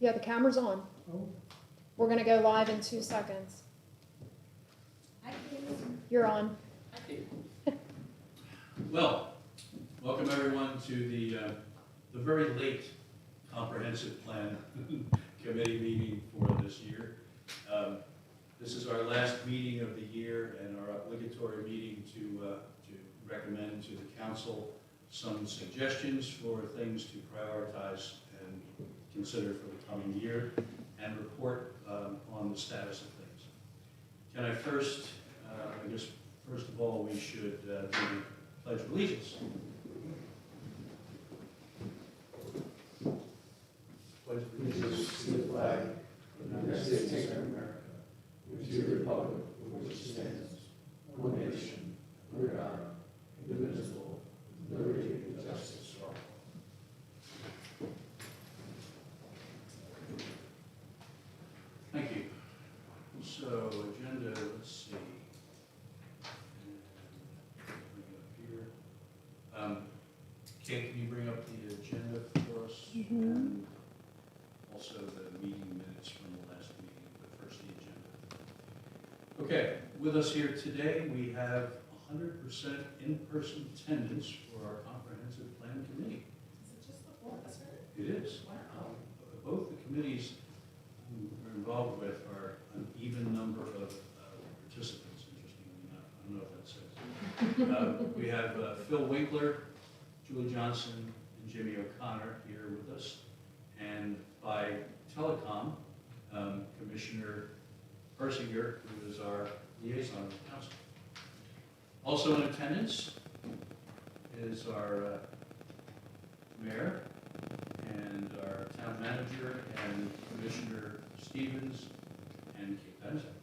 Yeah, the camera's on. Oh. We're gonna go live in 2 seconds. You're on. Well, welcome everyone to the very late comprehensive plan committee meeting for this year. This is our last meeting of the year and our obligatory meeting to recommend to the council some suggestions for things to prioritize and consider for the coming year and report on the status of things. Can I first, I guess first of all we should do the Pledge of Allegiance. Pledge of Allegiance to the flag of the United States of America, and to the republic for which it stands, one nation, under God, indivisible, with liberty and justice for all. Thank you. So, agenda, let's see. Bring it up here. Kate, can you bring up the agenda for us? And also the meeting minutes from the last meeting, but first the agenda. Okay, with us here today, we have 100% in-person attendance for our comprehensive plan committee. Is it just the four of us, right? It is. Wow. Both the committees we're involved with are an even number of participants, interestingly enough. I don't know if that says. We have Phil Winkler, Julie Johnson, and Jimmy O'Connor here with us. And by telecom, Commissioner Persinger, who is our liaison with the council. Also in attendance is our mayor and our town manager and Commissioner Stevens and Kate Benson.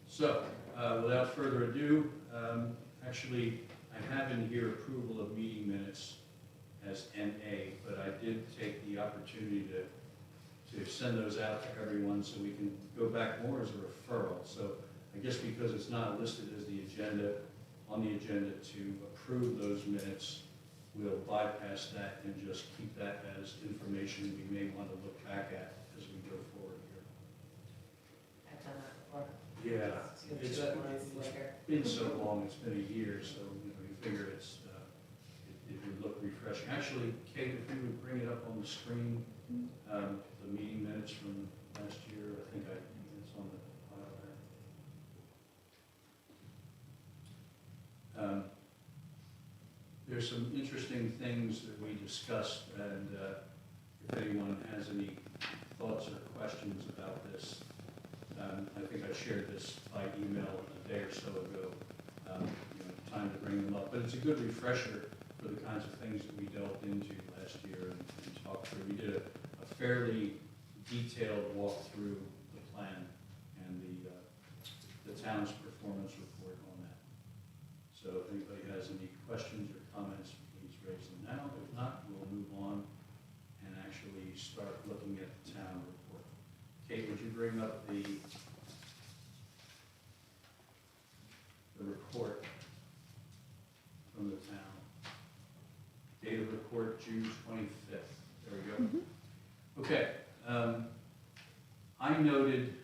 So, without further ado, actually, I have in here approval of meeting minutes as NA, but I did take the opportunity to send those out to everyone so we can go back more as a referral. So I guess because it's not listed as the agenda, on the agenda to approve those minutes, we'll bypass that and just keep that as information we may want to look back at as we go forward I've done that before. here. Yeah, It's good it's to do it when it's later. been so long, it's been a year, so you figure it would look refreshing. Actually, Kate, if you would bring it up on the screen, the meeting minutes from last year, I think it's on the file there. There's some interesting things that we discussed, and if anyone has any thoughts or questions about this, I think I shared this by email a day or so ago, time to bring them up. But it's a good refresher for the kinds of things that we delved into last year and talked through. We did a fairly detailed walk through the plan and the town's performance report on that. So if anybody has any questions or comments, please raise them now. If not, we'll move on and actually start looking at the town report. Kate, would you bring up the report from the town? Date of report, June 25th. There we go. Okay. I noted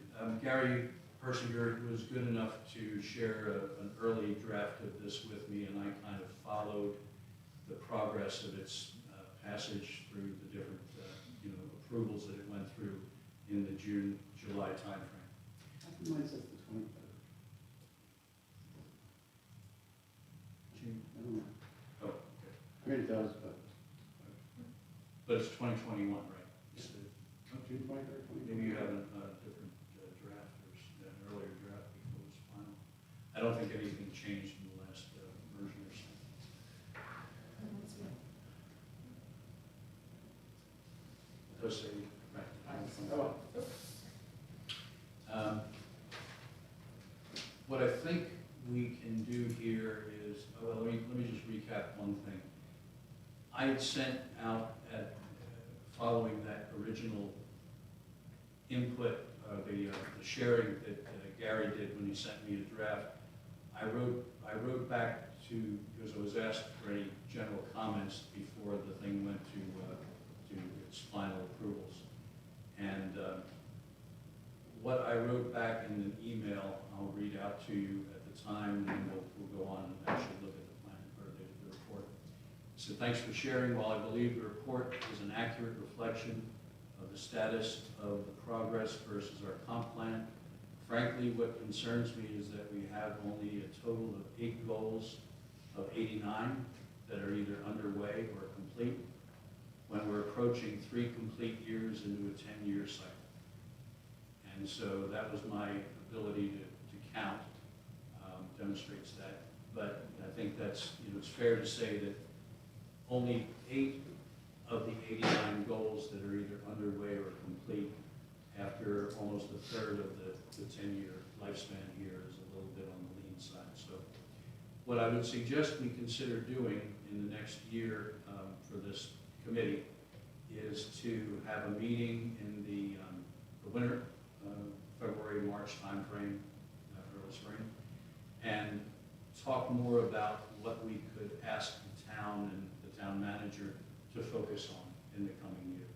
Gary Persinger was good enough to share an early draft of this with me, and I kind of followed the progress of its passage through the different approvals that it went through in the June-July timeframe. I think mine says the 23rd. June. I don't know. Oh, okay. I mean, it does, But it's 2021, right? It's June 23rd, 24th. maybe you have a different draft or an earlier draft before it was final. I don't think anything changed in the last version or so. Those say, right. Oh, What I think we can do here is, well, let me just recap one thing. I had sent out following that original input, the sharing that Gary did when he sent me a draft. I wrote back because I was asked for any general comments before the thing went to its final approvals. what I wrote back in an email, I'll read out to you at the time, and then we'll go on and actually look at the plan, or the report. So thanks for sharing. While I believe the report is an accurate reflection of the status of the progress versus our comp plan, frankly, what concerns me is that we have only a total of 8 goals of 89 that are either underway or complete, when we're approaching 3 complete years into a 10-year cycle. And so that was my ability to count, demonstrates that. But I think that's, it's fair to say that only 8 of the 89 goals that are either underway or complete after almost a third of the 10-year lifespan here is a little bit on the lean side. So what I would suggest we consider doing in the next year for this committee is to have a meeting in the winter, February, March timeframe, early spring, and talk more about what we could ask the town and the town manager to focus on in the coming year.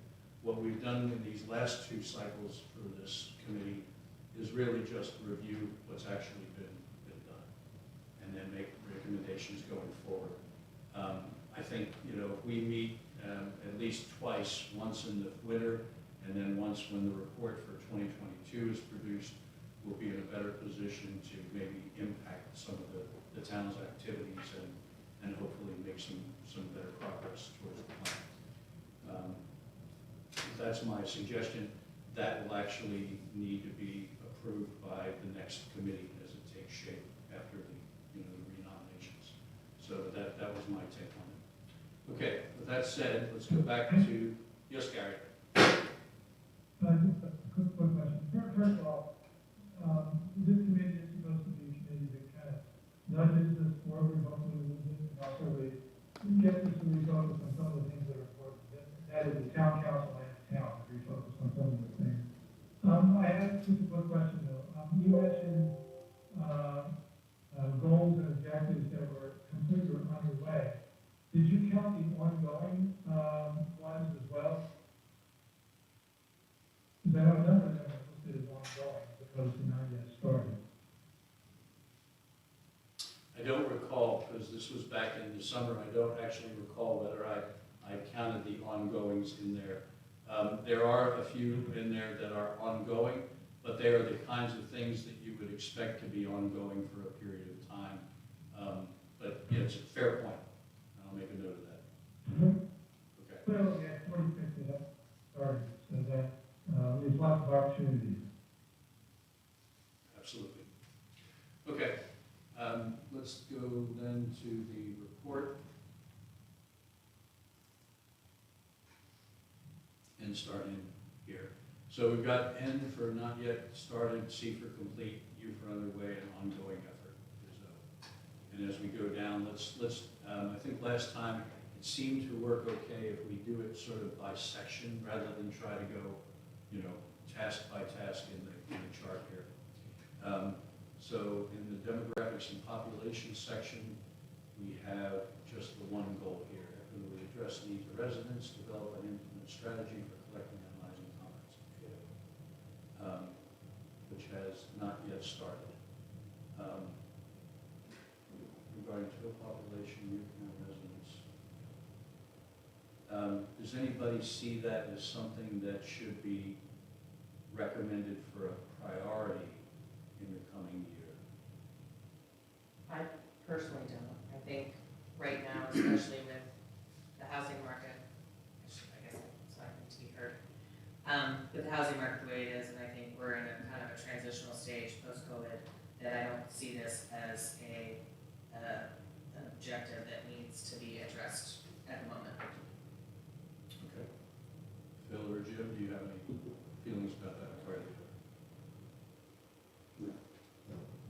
What we've done in these last 2 cycles for this committee is really just review what's actually been done and then make recommendations going forward. I think, if we meet at least twice, once in the winter and then once when the report for 2022 is produced, we'll be in a better position to maybe impact some of the town's activities and hopefully make some better progress towards the plan. That's my suggestion. That will actually need to be approved by the next committee as it takes shape after the renominations. So that was my take on it. Okay, with that said, let's go back to, yes, Gary. Just a quick question. First of all, this committee is supposed to be a committee that kind of nudges us forward, hopefully a little bit, and also gets us to refocus on some of the things that are important. That is the town council and the town to refocus on some of those things. I have just a quick question though. You mentioned goals and objectives that were completely underway. Did you count the ongoing ones as well? Because I know a number of them are listed as ongoing as opposed to not yet started. I don't recall, because this was back in the summer, I don't actually recall whether I counted the ongoings in there. There are a few in there that are ongoing, but they are the kinds of things that you would expect to be ongoing for a period of time. But it's a fair point. I'll make a note of that. Okay. Well, yeah, 2050 that started, so that there's lots of opportunities. Absolutely. Okay. Let's go then to the report. And start in here. So we've got N for not yet started, C for complete, U for underway, and ongoing effort is and as we go down, let's I think last time it seemed to work okay if we do it sort of by section rather than try to go, task by task in the chart here. So in the demographics and population section, we have just the one goal here: equitably address needs of residents, develop an implement strategy for collecting and analyzing comments and data, which has not yet started. Regarding total population, youth and residents. Does anybody see that as something that should be recommended for a priority in the coming year? I personally don't. I think right now, especially with the housing market, I guess it's not going to be heard, with the housing market the way it is, and I think we're in a kind of a transitional stage post-COVID, that I don't see this as an objective that needs to be addressed at the moment. Okay. Phil or Jim, do you have any feelings about that?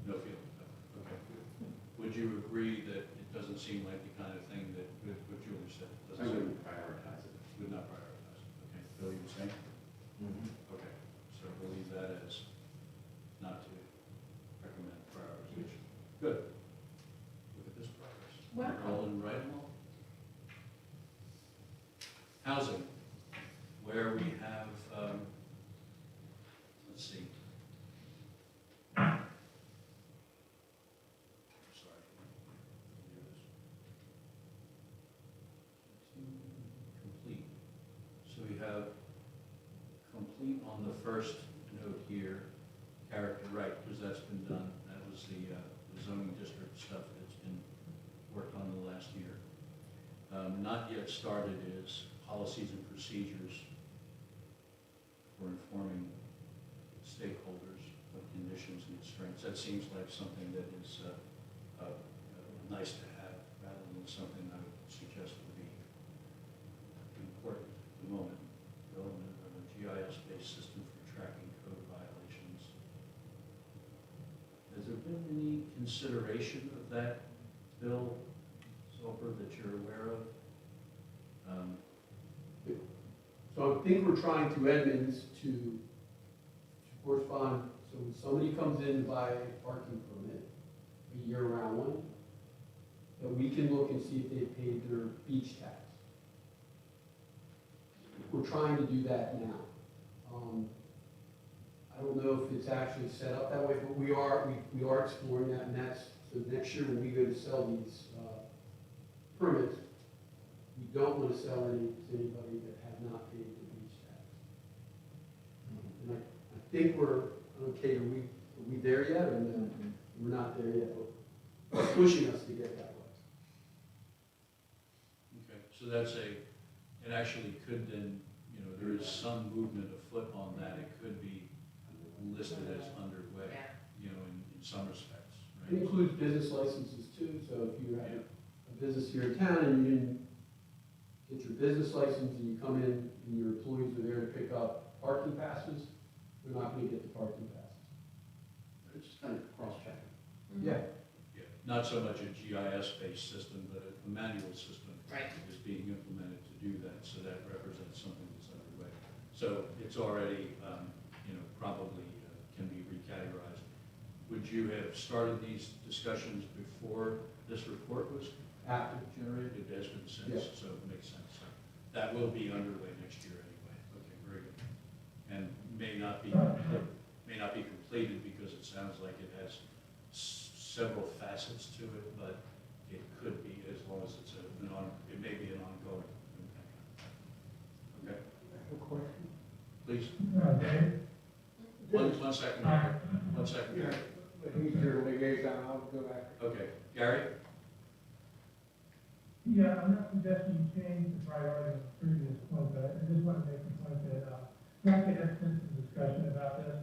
No feelings about it. Okay. Would you agree that it doesn't seem like the kind of thing that, what Julie said? I wouldn't prioritize it. Would not prioritize it. Okay. Phil, you were saying? Okay. So we'll leave that as not to recommend prioritization. Good. Look at this progress. Wow. Rolling right along. Housing, where we have, let's see, complete on the first note here, character, right, because that's been done. That was the zoning district stuff that's been worked on the last year. Not yet started is policies and procedures for informing stakeholders of conditions and constraints. That seems like something that is nice to have rather than something I would suggest would be important at the moment. Development of a GIS-based system for tracking code violations. Has there been any consideration of that, Bill Soper, that you're aware of? So I think we're trying to Edmonds to correspond, so when somebody comes in to buy a parking permit, a year-round one, that we can look and see if they paid their beach tax. We're trying to do that now. I don't know if it's actually set up that way, but we are exploring that, and that's, so next year when we go to sell these permits, we don't want to sell any to anybody that have not paid the beach tax. And I think we're, okay, are we there yet, or no? We're not there yet, but it's pushing us to get that way. Okay, so that's it actually could then, there is some movement afoot on that. It could be listed as underway, Yeah. in some respects, It right? includes business licenses too, so if you have a business here in town and you didn't get your business license and you come in and your employees are there to pick up parking passes, they're not gonna get the parking passes. It's just kind of cross-checking. Yeah, Yeah, not so much a GIS-based system, but a manual system Right. is being implemented to do that, so that represents something that's underway. So it's already, probably can be recategorized. Would you have started these discussions before this report was after. generated? It has been since, Yeah. so it makes sense. So that will be underway next year anyway. Okay, very good. And may not be completed because it sounds like it has several facets to it, but it could be as long as it's it may be an ongoing. Okay, A question? please, Dave? one second, Gary. 1 second, Yeah, Gary. but he's your liaison, I'll go back. Okay, Gary? Yeah, I'm not suggesting you change the priority of the previous point, but I just want to make the point that, I'd like to have some discussion about this,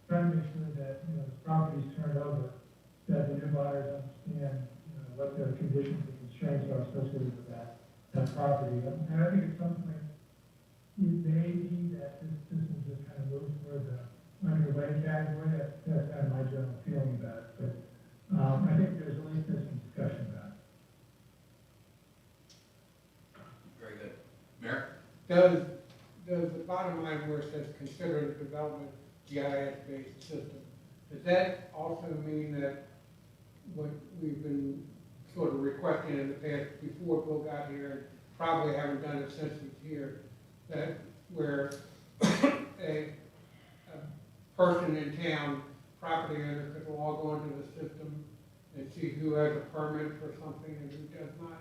trying to make sure that, the property's turned over, that the new buyers understand, what the conditions and constraints are associated with that property. And I think at some point, it may be that this system just kind of moves toward the underway category. That's kind of my general feeling about it. But, I think there's at least some discussion about it. Very good. Mayor? Does the bottom line where it says consider the development GIS-based system, does that also mean that what we've been sort of requesting in the past before Bill got here, and probably haven't done it since he's here, that where a person in town, property owner, could log on to the system and see who has a permit for something and who does not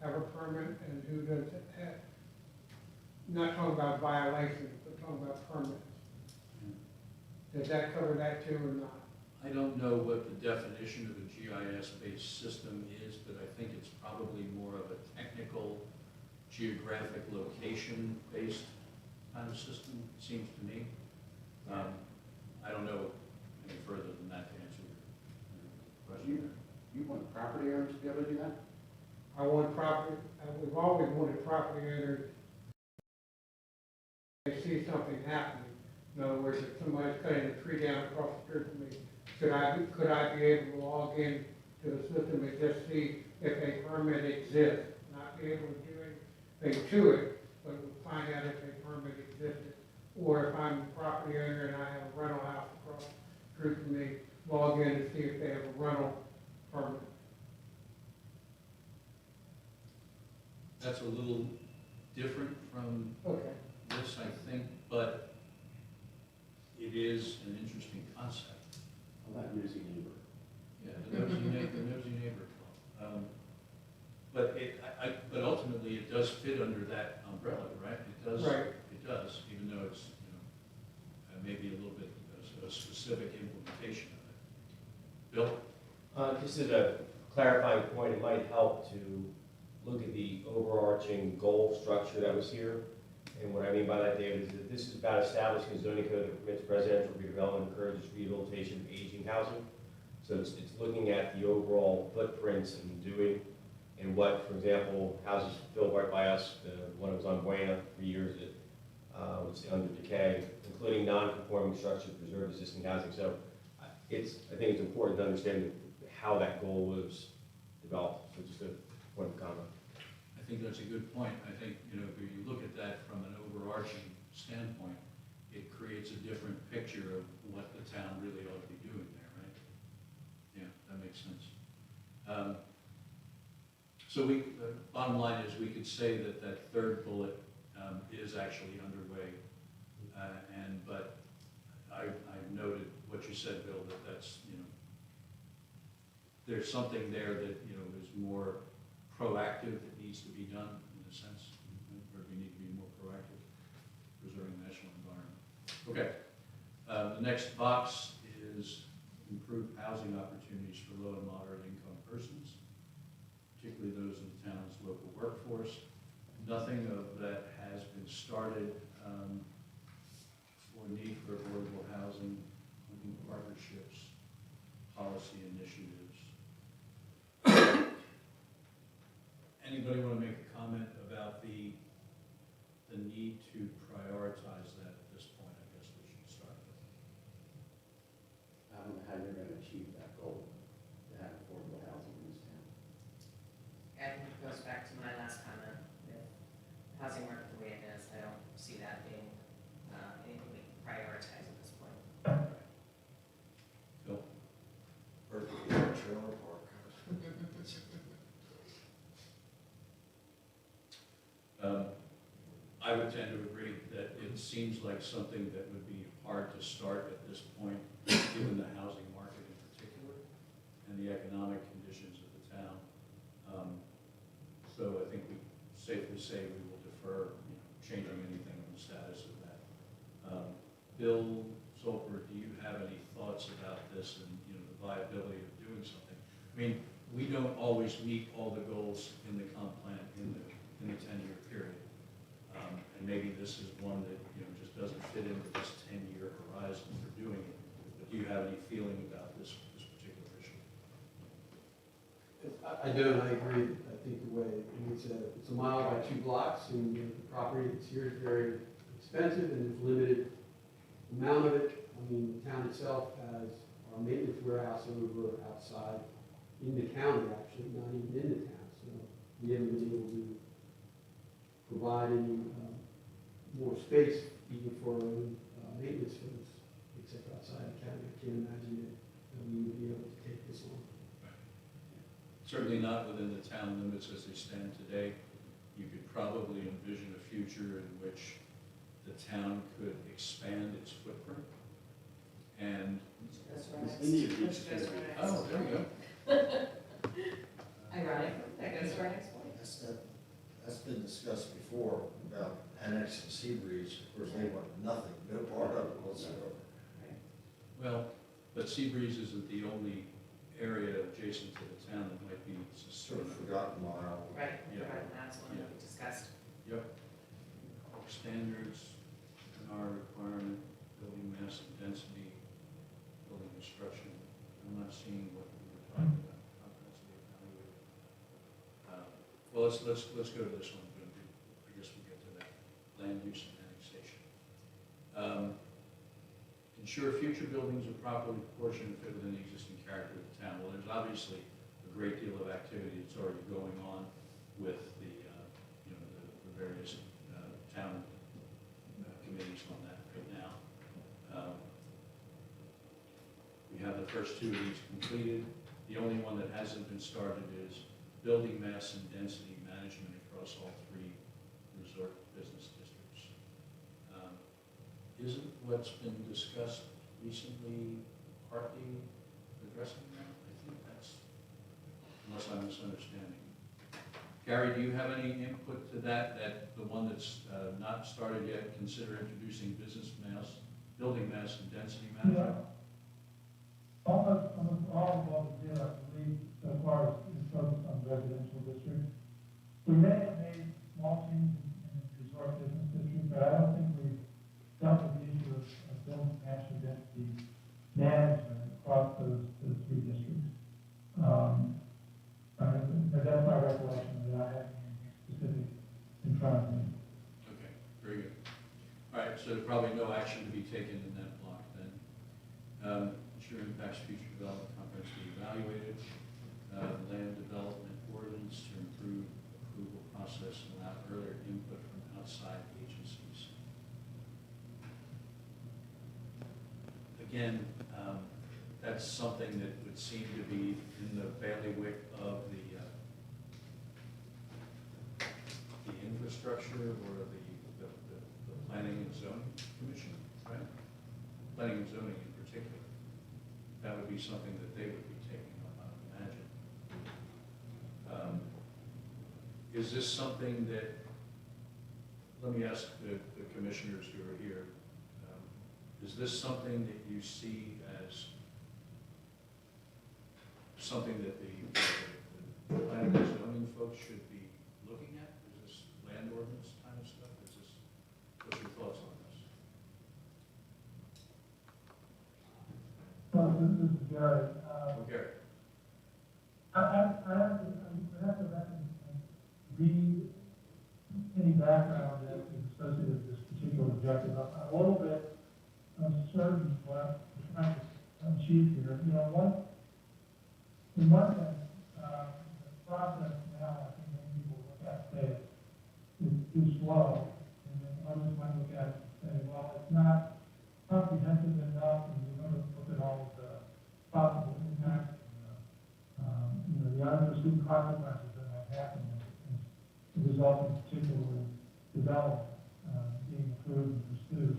have a permit and who does have, not talking about violations, but talking about permits. Does that cover that too or not? I don't know what the definition of a GIS-based system is, but I think it's probably more of a technical, geographic location-based kind of system, it seems to me. I don't know any further than that to answer your question. You want property owners to be able to do that? I want property, we've always wanted property owners, they see something happening. In other words, if somebody's cutting a tree down across the street from me, could I be able to log in to the system and just see if a permit exists? Not be able to do anything to it, but find out if a permit existed. Or if I'm a property owner and I have a rental house across the street from me, log in and see if they have a rental permit. That's a little different from Okay. this, I think, but it is an interesting concept. Well, that nosy neighbor. Yeah, the nosy neighbor club. But ultimately, it does fit under that umbrella, right? It does. Right. It does, even though it's, maybe a little bit of a specific implementation of it. Bill? Just as a clarifying point, it might help to look at the overarching goal structure that was here. And what I mean by that, David, is that this is about establishing a zoning code that permits residential redevelopment, encourages rehabilitation of aging housing. So it's looking at the overall footprints and doing, and what, for example, houses built right by us, the one that was on Buena for years that was under decay, including non-conforming structures, preserve existing housing. So I think it's important to understand how that goal was developed. So just a point of comment. I think that's a good point. I think, you know, if you look at that from an overarching standpoint, it creates a different picture of what the town really ought to be doing there, right? Yeah, that makes sense. So the bottom line is we could say that that third bullet is actually underway. But I noted what you said, Bill, that that's, you know, there's something there that, you know, is more proactive that needs to be done in a sense, or we need to be more proactive, preserving the national environment. Okay, the next box is improved housing opportunities for low and moderate income persons, particularly those in the town's local workforce. Nothing of that has been started for need for affordable housing, including partnerships, policy initiatives. Anybody want to make a comment about the need to prioritize that at this point? I guess we should start with. I don't know how you're gonna achieve that goal, to have affordable housing in this town. And it goes back to my last comment, with the housing market the way it is, I don't see that being anything we can prioritize at this point. Phil? Perfectly trailer park. I would tend to agree that it seems like something that would be hard to start at this point, given the housing market in particular and the economic conditions of the town. So I think we safely say we will defer, you know, changing anything on the status of that. Bill Solper, do you have any thoughts about this and, you know, the viability of doing something? I mean, we don't always meet all the goals in the comp plan in the 10-year period. And maybe this is one that, you know, just doesn't fit into this 10-year horizon for doing it. But do you have any feeling about this particular issue? I do, and I agree. I think the way, it's a mile by 2 blocks, and the property that's here is very expensive, and there's limited amount of it. I mean, the town itself has our maintenance warehouse over outside in the county, actually, not even in the town. So we haven't been able to provide any more space even for our own maintenance folks, except outside the county. I can't imagine that we would be able to take this on. Certainly not within the town limits as they stand today. You could probably envision a future in which the town could expand its footprint. And, Indian Beach is gonna be. oh, there we go. Ironic, that goes to our next point. That's been discussed before about annexing Seabreeze. Of course, they want nothing, no part of it whatsoever. Well, but Seabreeze isn't the only area adjacent to the town that might be Sort of forgotten mile. Right, Yeah. right, that's one that we discussed. Yep. Standards, R requirement, building mass and density, building construction. I'm not seeing what we were talking about, comprehensively evaluated. Well, let's go to this one. I guess we'll get to that. Land use and annexation. Ensure future buildings are properly proportioned and fit within the existing character of the town. Well, there's obviously a great deal of activity that's already going on with the, you know, the various town committees on that right now. We have the first 2 of these completed. The only one that hasn't been started is building mass and density management across all 3 resort business districts. Isn't what's been discussed recently partly addressing that? I think that's, unless I'm misunderstanding. Gary, do you have any input to that the one that's not started yet, consider introducing business mass building mass and density management? Almost all of what we did, I believe, so far is focused on residential districts. We may have made small changes in the resort business district, but I don't think we've dealt with the issue of building master density management across those three districts. But that's my recollection, that I haven't anything specific in front of me. Okay, very good. All right, so probably no action to be taken in that block then. Ensure impacts future development comprehensively evaluated. Land development ordinance to improve approval process and allow earlier input from outside agencies. Again, that's something that would seem to be in the bailiwick of the infrastructure or the planning and zoning commission, right? Planning and zoning in particular. That would be something that they would be taking up, I would imagine. Is this something that, let me ask the commissioners who are here, is this something that you see as something that the planning and zoning folks should be looking at? Is this land ordinance kind of stuff? Is this, what's your thoughts on this? Well, this is Gary. Gary? I have to read any background that is associated with this particular objective. I'm a little bit uncertain what we're trying to achieve here. You know, in one sense, the process now, I think many people look at say is slow, and then others might look at it and say, well, it's not comprehensive enough, and you're going to look at all of the possible impacts, the unforeseen consequences that might happen as a result of particular development being approved and pursued.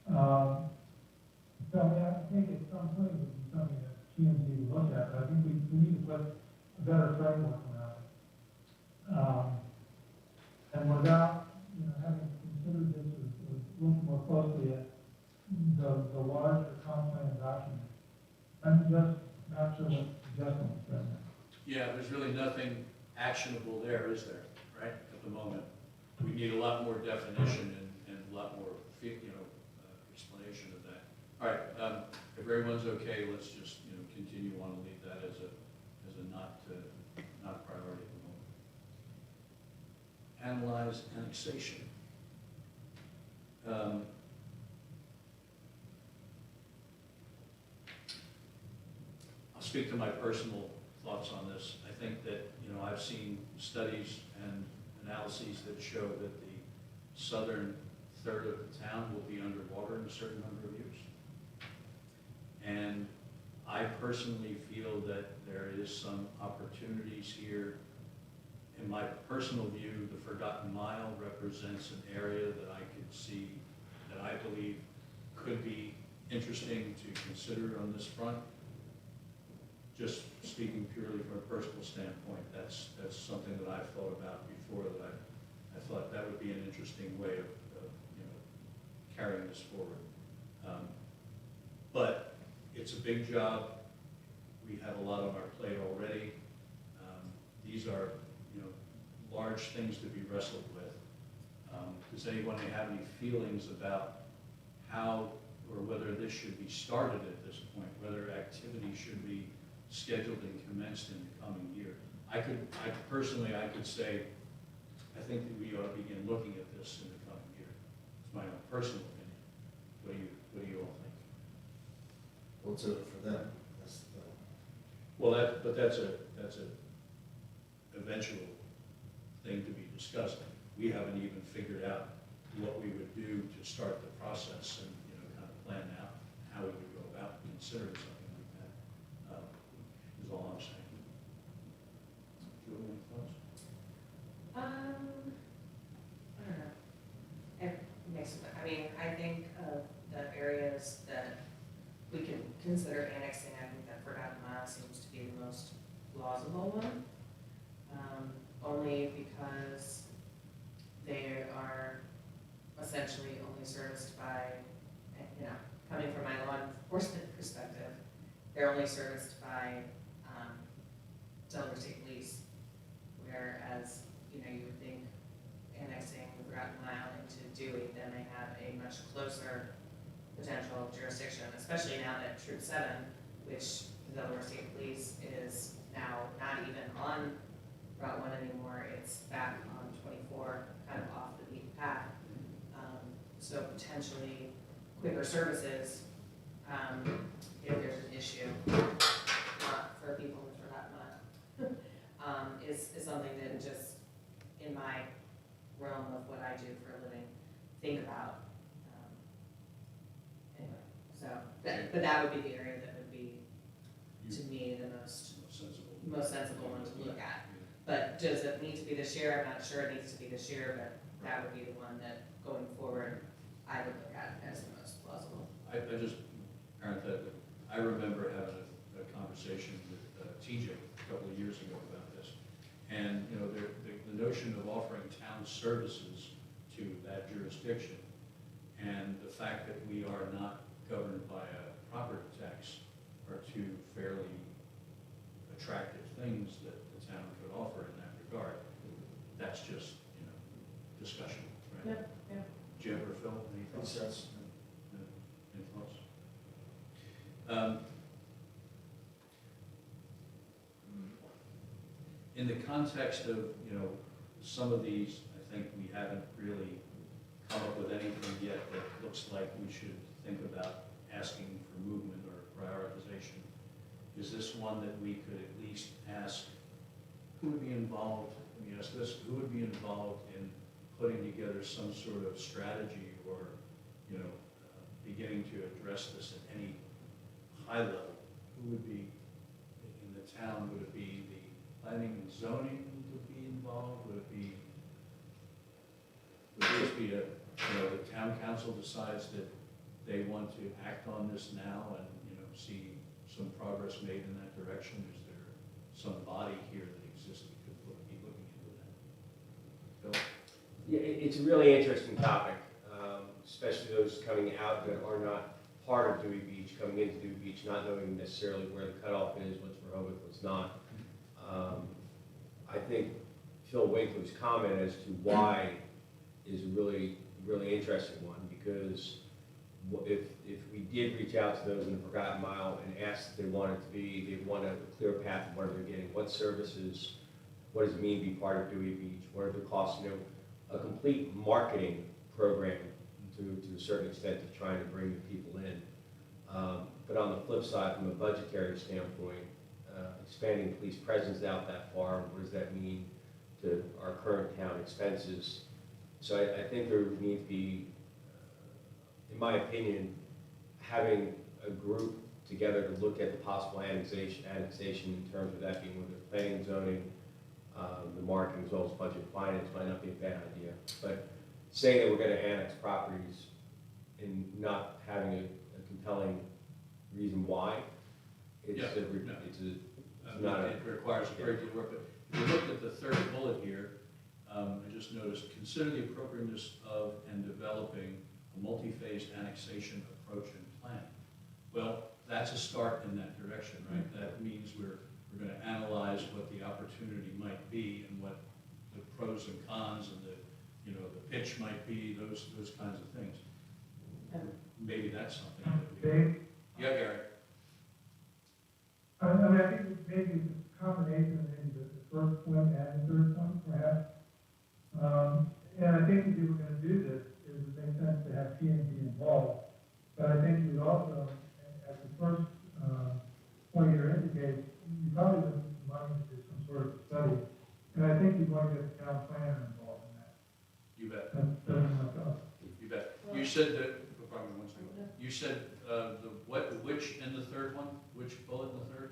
So I mean, I think at some point it would be something that TMZ would look at, but I think we need to put a better framework around it. And without, having considered this or looked more closely at the larger comp plan document, I'm just not sure what adjustment is right now. Yeah, there's really nothing actionable there, is there, right, at the moment? We need a lot more definition and a lot more, explanation of that. All right, if everyone's okay, let's just, continue on and leave that as a not priority at the moment. Analyze annexation. I'll speak to my personal thoughts on this. I think that, I've seen studies and analyses that show that the southern third of the town will be underwater in a certain number of years. And I personally feel that there is some opportunities here. In my personal view, the Forgotten Mile represents an area that I could see, that I believe could be interesting to consider on this front. Just speaking purely from a personal standpoint, that's something that I've thought about before, that I thought that would be an interesting way of carrying this forward. But it's a big job. We have a lot on our plate already. These are, large things to be wrestled with. Does anyone have any feelings about how or whether this should be started at this point, whether activity should be scheduled and commenced in the coming year? I could say, I think that we ought to begin looking at this in the coming year. It's my own personal opinion. What do you all think? What's in it for them? That's the, Well, that's a eventual thing to be discussed. We haven't even figured out what we would do to start the process and, kind of plan out how we would go about considering something like that. Is all I'm saying. Do you have any thoughts? I don't know. I think of the areas that we can consider annexing. I think that Forgotten Mile seems to be the most plausible one. Only because they are essentially only serviced by, coming from my law enforcement perspective, they're only serviced by, Delaware State Police. Whereas, you know, you would think annexing the Forgotten Mile into Dewey, then they have a much closer potential jurisdiction, especially now that Troop 7, which the Delaware State Police is now not even on Route 1 anymore, it's back on 24, kind of off the beaten path. So potentially quicker services, if there's an issue, for people in Forgotten Mile, is something that just, in my realm of what I do for a living, think about. Anyway, so, but that would be the area that would be, to me, the most sensible one to look at. But does it need to be this year? I'm not sure it needs to be this year, but that would be the one that, going forward, I would look at as the most plausible. I just, parenthetically, I remember having a conversation with TJ a couple of years ago about this. And, you know, the notion of offering town services to that jurisdiction and the fact that we are not governed by a property tax are two fairly attractive things that the town could offer in that regard. That's just, you know, discussion, right? Yep, yep. Jim or Phil, any thoughts? Makes sense. Any thoughts? In the context of, you know, some of these, I think we haven't really come up with anything yet that looks like we should think about asking for movement or prioritization. Is this one that we could at least ask, who would be involved, let me ask this, who would be involved in putting together some sort of strategy or, you know, beginning to address this at any high level? Who would be in the town? Would it be the planning and zoning would be involved? Would this be a, you know, the town council decides that they want to act on this now and, you know, see some progress made in that direction? Is there some body here that exists that could be looking into that? Bill? Yeah, it's a really interesting topic, especially those coming out that are not part of Dewey Beach, coming into Dewey Beach, not knowing necessarily where the cutoff is, what's Rehoboth, what's not. I think Phil Winkler's comment as to why is a really, really interesting one, because if we did reach out to those in the Forgotten Mile and asked if they wanted to be, they want a clear path of what they're getting, what services, what does it mean to be part of Dewey Beach, what are the costs, you know, a complete marketing program to a certain extent to trying to bring the people in. But on the flip side, from a budgetary standpoint, expanding police presence out that far, what does that mean to our current town expenses? So I think there would need to be, in my opinion, having a group together to look at the possible annexation in terms of that being with the planning and zoning, the marketing as well as budget and finance might not be a bad idea. But saying that we're going to annex properties and not having a compelling reason why, it's not it requires a great deal of work. But if you look at the third bullet here, I just noticed, consider the appropriateness of and developing a multi-phase annexation approach and plan. Well, that's a start in that direction, right? That means we're going to analyze what the opportunity might be and what the pros and cons and the, you know, the pitch might be, those kinds of things. Maybe that's something that we. Dave? Yeah, Gary. I mean, I think maybe a combination of maybe the first point and the third point, perhaps. And I think if you were going to do this, it would make sense to have P&Z involved. But I think you would also, at the first point you're indicating, you probably would need money to do some sort of study. And I think you'd want to get the town planner involved in that. You bet. That's myself. You bet. You said that, pardon me one second. You said which in the third one? Which bullet in the third?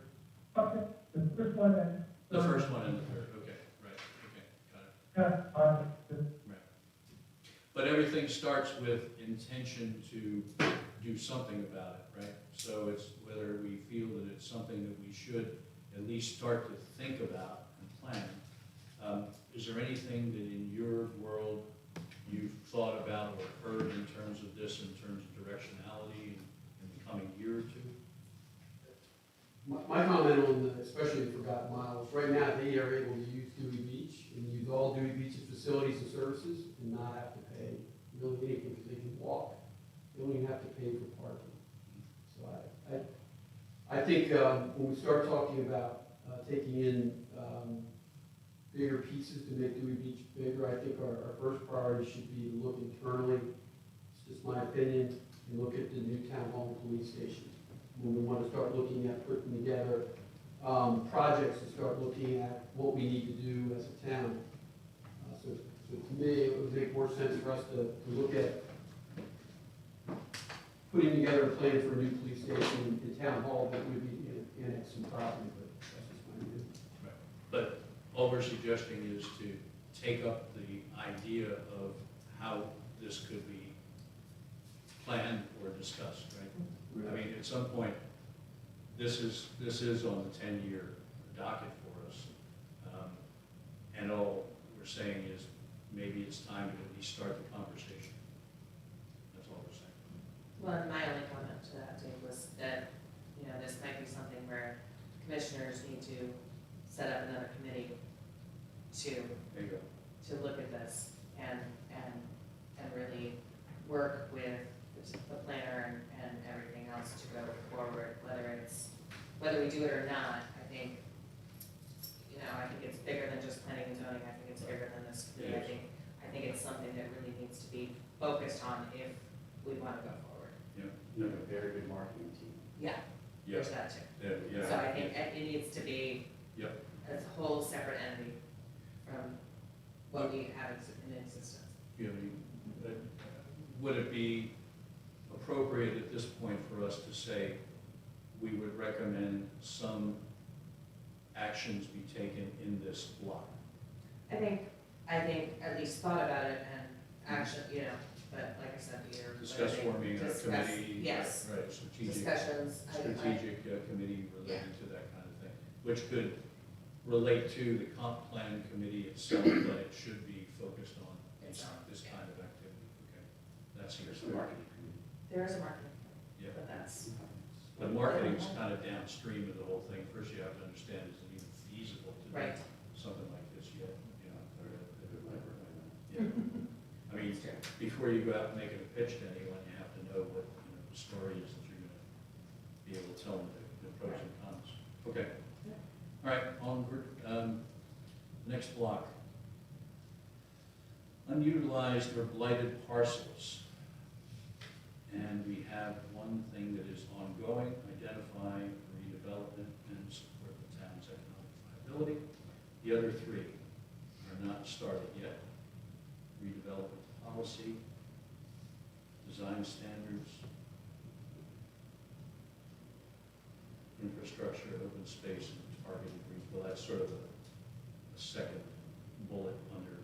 Okay, the first one and. The first one and the third, okay, right, okay, got it. Right. But everything starts with intention to do something about it, right? So it's whether we feel that it's something that we should at least start to think about and plan. Is there anything that in your world you've thought about or heard in terms of this, in terms of directionality? My comment on the, especially the Forgotten Miles, right now, they are able to use Dewey Beach and use all Dewey Beach's facilities and services and not have to pay really anything because they can walk. They don't even have to pay for parking. So I think when we start talking about taking in bigger pieces to make Dewey Beach bigger, I think our first priority should be to look internally, it's just my opinion, and look at the new town hall and police station. When we want to start looking at putting together projects and start looking at what we need to do as a town. So to me, it would make more sense for us to look at putting together a plan for a new police station in town hall that would be annex some property, but that's just my view. But all we're suggesting is to take up the idea of how this could be planned or discussed, right? I mean, at some point, this is on the 10-year docket for us. And all we're saying is maybe it's time to at least start the conversation. That's all we're saying. Well, and my only comment to that, Dave, was that, you know, this might be something where commissioners need to set up another committee to, There you go. to look at this and really work with the planner and everything else to go forward, whether we do it or not. I think, you know, I think it's bigger than just planning and zoning. I think it's bigger than this committee. I think it's something that really needs to be focused on if we want to go forward. You have a very good marketing team. Yeah, there's that too. Yeah. So I think it needs to be Yep. a whole separate entity from what we have in existence. You know, would it be appropriate at this point for us to say we would recommend some actions be taken in this block? I think at least thought about it and action, you know, but like I said, either. Discuss forming a discuss- committee. Yes, Right, strategic discussions. strategic committee related to that kind of thing, which could relate to the comp plan committee itself, but it should be focused on this Yeah. kind of activity. Okay, that's your There's a marketing committee. There is a marketing, Yeah, but that's, but marketing's kind of downstream of the whole thing. First, you have to understand, is it even feasible to do right. something like this yet? You know, Or if it might work, might not. yeah. I mean, It's true. before you go out and make a pitch to anyone, you have to know what, you know, the story is that you're gonna be able to tell them, the pros and cons. Okay. Yeah. All right, onward. Next block. Unutilized or blighted parcels. And we have one thing that is ongoing, identify redevelopment and support the town's economic viability. The other three are not started yet. Redevelopment policy, design standards, infrastructure, open space, and targeted use. Well, that's sort of a second bullet under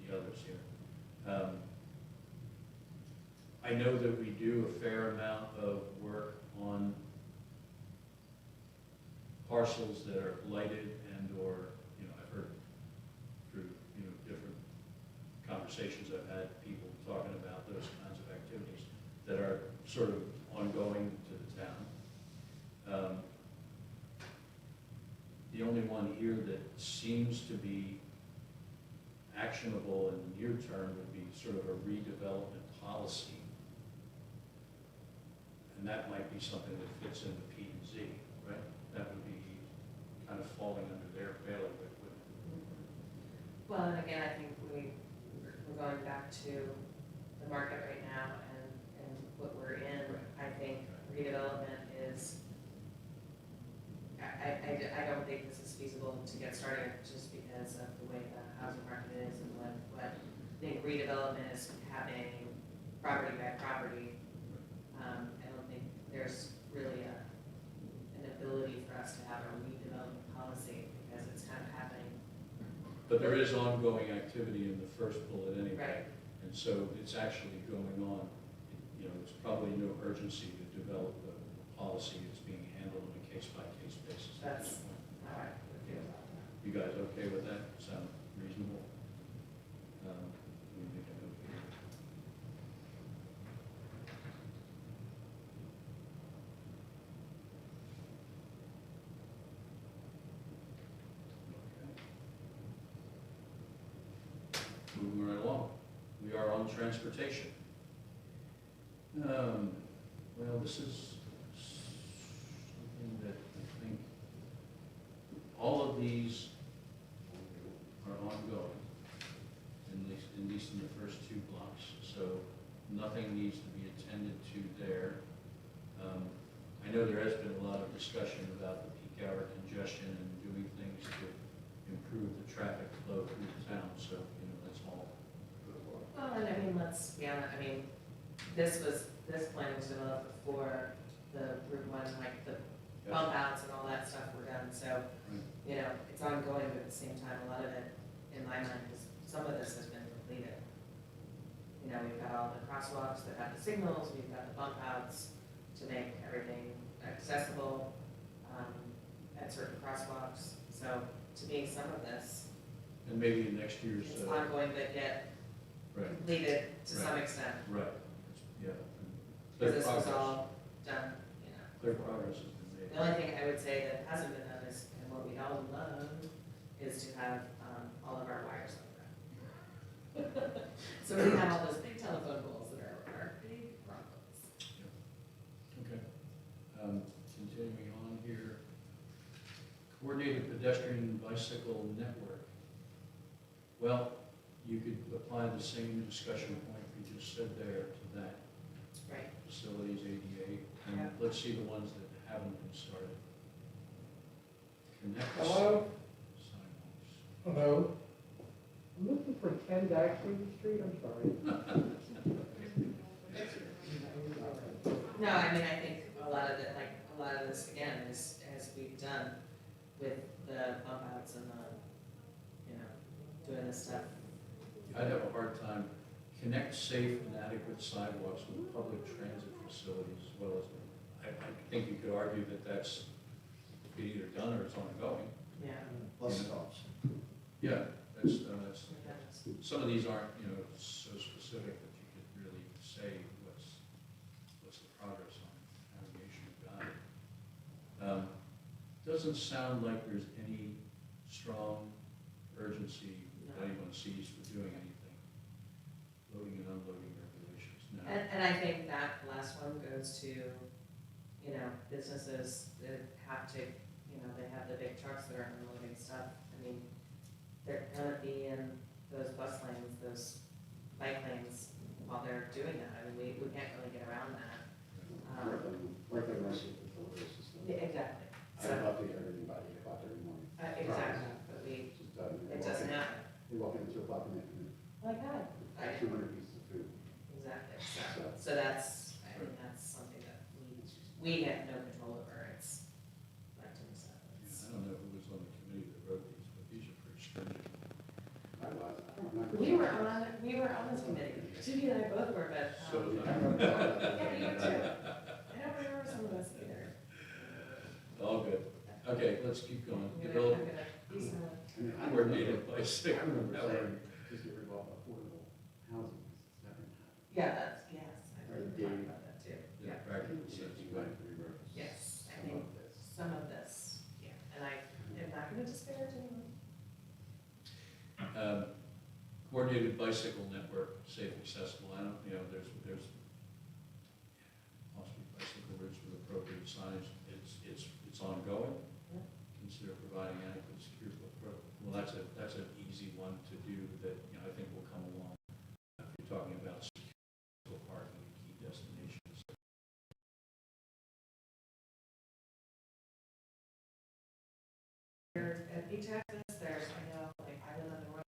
the others here. I know that we do a fair amount of work on parcels that are blighted and or, you know, I've heard through, you know, different conversations I've had, people talking about those kinds of activities that are sort of ongoing to the town. The only one here that seems to be actionable in the near term would be sort of a redevelopment policy. And that might be something that fits into P and Z, right? That would be kind of falling under their bailiwick, wouldn't it? Well, and again, I think we're going back to the market right now and what we're in. I think redevelopment is, I don't think this is feasible to get started just because of the way the housing market is and what I think redevelopment is happening property by property. I don't think there's really an ability for us to have a redevelopment policy because it's kind of happening. But there is ongoing activity in the first bullet anyway. Right. And so it's actually going on. You know, there's probably no urgency to develop a policy that's being handled on a case-by-case basis at this That's point. how I would feel about that. You guys okay with that? Sound reasonable? Let me make a note here. Arnold Transportation. Well, this is something that I think, all of these are ongoing, at least in the first two blocks, so nothing needs to be attended to there. I know there has been a lot of discussion about the peak hour congestion and doing things to improve the traffic flow through the town, so, that's all good work. Well, and I mean, let's be honest, I mean, this plan was developed before the Route 1, like the bump outs and all that stuff were done, so, it's ongoing, but at the same time, a lot of it, in my mind, is, some of this has been completed. We've got all the crosswalks that have the signals, we've got the bump outs to make everything accessible, at certain crosswalks, so, to me, some of this And maybe in next year's, is ongoing, but yet right, completed to some extent. right, yeah. Because Clear this was progress, all done, clear progress has been made. The only thing I would say that hasn't been done is, and what we all love, is to have, all of our wires on the ground. So we have all those big telephone poles that are big problems. Okay. Continuing on here, coordinated pedestrian bicycle network. Well, you could apply the same discussion point we just said there to that. Right. Facilities, ADA, and Yeah. let's see the ones that haven't been started. Connect Hello? sidewalks. Hello? I'm looking for 10 Daxton Street, I'm sorry. No, I mean, I think a lot of it, like, a lot of this, again, is, as we've done with the bump outs and the, doing this stuff. I'd have a hard time, connect safe and adequate sidewalks with public transit facilities as well as, I think you could argue that that's either done or it's ongoing. Yeah. Bus stops. Yeah, that's, some of these aren't, so specific that you could really say what's the progress on navigation of guide. Doesn't sound like there's any strong urgency that anyone sees for doing anything. Loading and unloading regulations, no. And I think that last one goes to, businesses that have to, they have the big trucks that are unloading stuff. I mean, they're gonna be in those bus lanes, those bike lanes while they're doing that. I mean, we can't really get around that. Like the rental facilities system. Yeah, exactly. I So, don't have to get everything by 8 o'clock every morning. exactly, but we, It just doesn't. it doesn't happen. They walk in at 2 o'clock in the afternoon, Like that. Right. 200 pieces of food. Exactly. So that's, I mean, that's something that we have no control over. It's left to the Yeah, side. I don't know who was on the committee that wrote these, but these are pretty stringent. I was, I don't remember. We were on this committee. Judy and I both were, but, So was I I. remember all that. yeah, you were too. I don't remember some of us either. All good. Okay, let's keep going. I'm Develop gonna be some, I mean, I coordinated I bicycle remember network. saying, just get rid of all affordable housing, it's never happened. yeah, that's, yes, I Or heard Dave. about that too. Yeah, Yeah. practical Yeah, sense. you might have to reverse Yes, I some think of this. some of this, yeah, and I am not gonna disparage anyone. Coordinated bicycle network, safe, accessible. I don't, there's off-street bicycle routes with appropriate signage. It's ongoing. Yeah. Consider providing adequate security. Well, that's an easy one to do that, I think will come along. If you're talking about secure parking at key destinations. There's, at East Texas, there's, I know, like, I live on the road.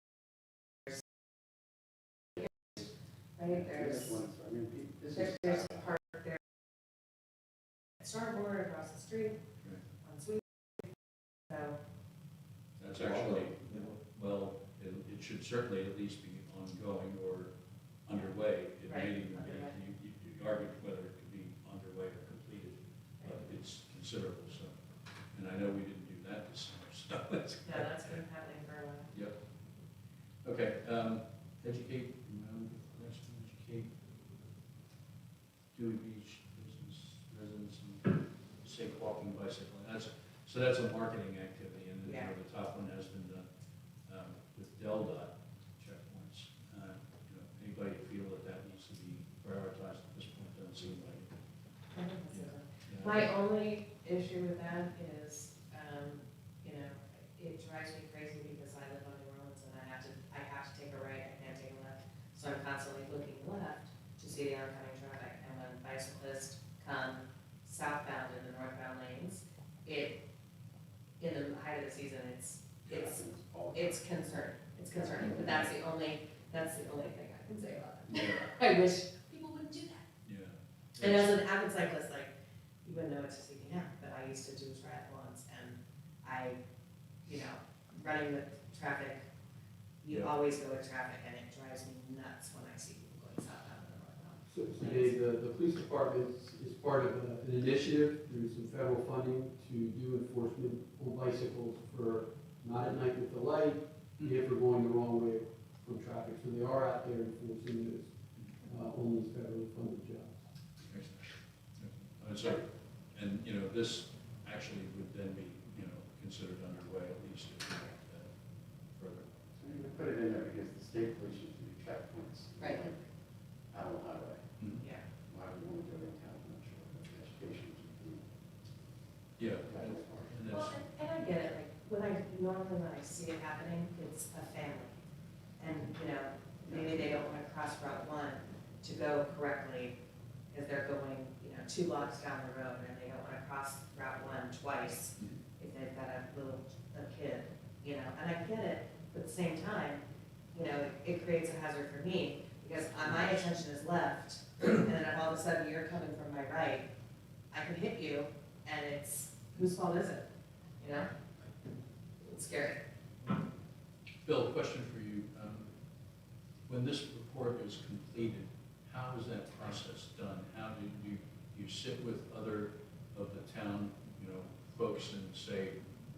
Right, there's, This one's, I mean, this there's, is. there's a park there. Starboard across the street, Right. on Sweet. So, That's actually, well, it should certainly at least be ongoing or underway. It may Right, even be, underway. you argue whether it could be underway or completed, but it's considerable, so. And I know we didn't do that this summer, so that's. yeah, that's been happening for a while. Yep. Okay, educate, next one, educate Dewey Beach business residents and safe walking bicycle. And that's a marketing activity, and Yeah. the top one has been done with DelDOT checkpoints. Anybody feel My only issue with that is, you know, it drives me crazy because I live on New Orleans and I have to take a right, I can't take a left. So I'm constantly looking left to see the oncoming traffic, and when bicyclists come southbound in the northbound lanes, in the height of the season, it's concerning, but that's the only thing I can say about it. Yeah, I wish people wouldn't do that. yeah. And as an avid cyclist, like, you wouldn't know what to see me now, but I used to do triathlons, and running with traffic, you Yeah. always go with traffic, and it drives me nuts when I see people going southbound and northbound. So Dave, the police department is part of an initiative through some federal funding to do enforcement on bicycles for not at night with the light, if we're going the wrong way from traffic. So they are out there enforcing those on these federally funded jobs. And so, and, you know, this actually would then be, you know, considered underway at least if you want that further. So you can put it in there because the state police used to do checkpoints. Right. Like out on the highway. Yeah. Why would you want to do it in town? I'm not sure. But education should be. Yeah. That is part. And Well, that's, and I get it, like, normally when I see it happening, it's a family. And, you know, maybe they don't want to cross Route 1 to go correctly if they're going, 2 blocks down the road, and they don't want to cross Route 1 twice if they've got a kid, and I get it, but at the same time, it creates a hazard for me, because my attention is left, and then if all of a sudden you're coming from my right, I can hit you, and whose fault is it, It's scary. Bill, question for you. When this report is completed, how is that process done? How do you sit with other of the town, folks and say,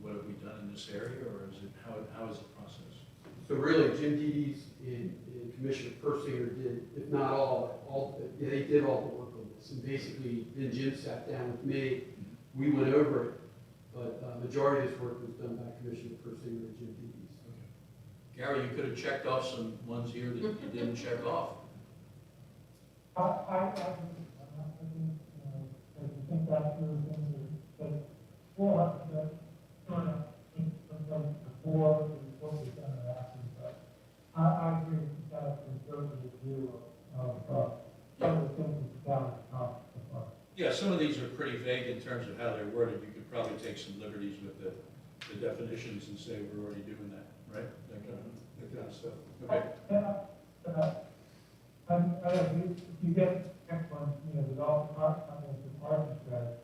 what have we done in this area, or is it, how is the process? So really, Jim Dedes and Commissioner Persinger did, if not they did all the work on this. And basically, then Jim sat down with me, we went over it, but majority of this work was done by Commissioner Persinger and Jim Dedes. Okay. Gary, you could have checked off some ones here that you didn't check off. I think that's the thing that, we'll have to, sort of, sometimes before, what we've done after, but I agree with that, conservative view of, some of the things that the town has accomplished so far. Yeah, some of these are pretty vague in terms of how they're worded. You could probably take some liberties with the definitions and say, we're already doing that, right? That kind of stuff. Okay. I agree, if you get excellent, development department strategy,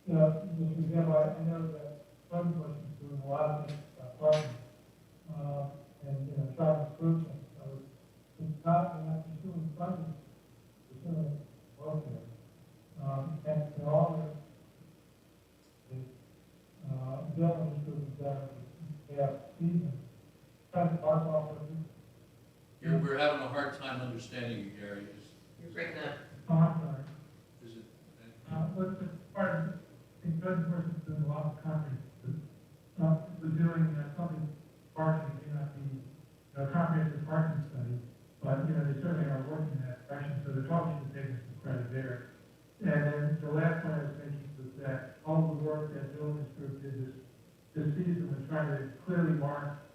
just for example, I know that Fund Push is doing a lot of things about parking, and trying to improve things, so it's not, you're not just doing funding, it's doing both there. And all the building is doing that, they have season, trying to park off of it. We're having a hard time understanding you, Gary. You're breaking up. I'm sorry. Is it? But the part of, in certain persons doing a lot of comprehensive, we're doing something parking, it may not be a comprehensive parking study, but, they certainly are working in that direction, so they're talking to taking some credit there. And then the last point I was making was that all the work that buildings group did this season was trying to clearly mark,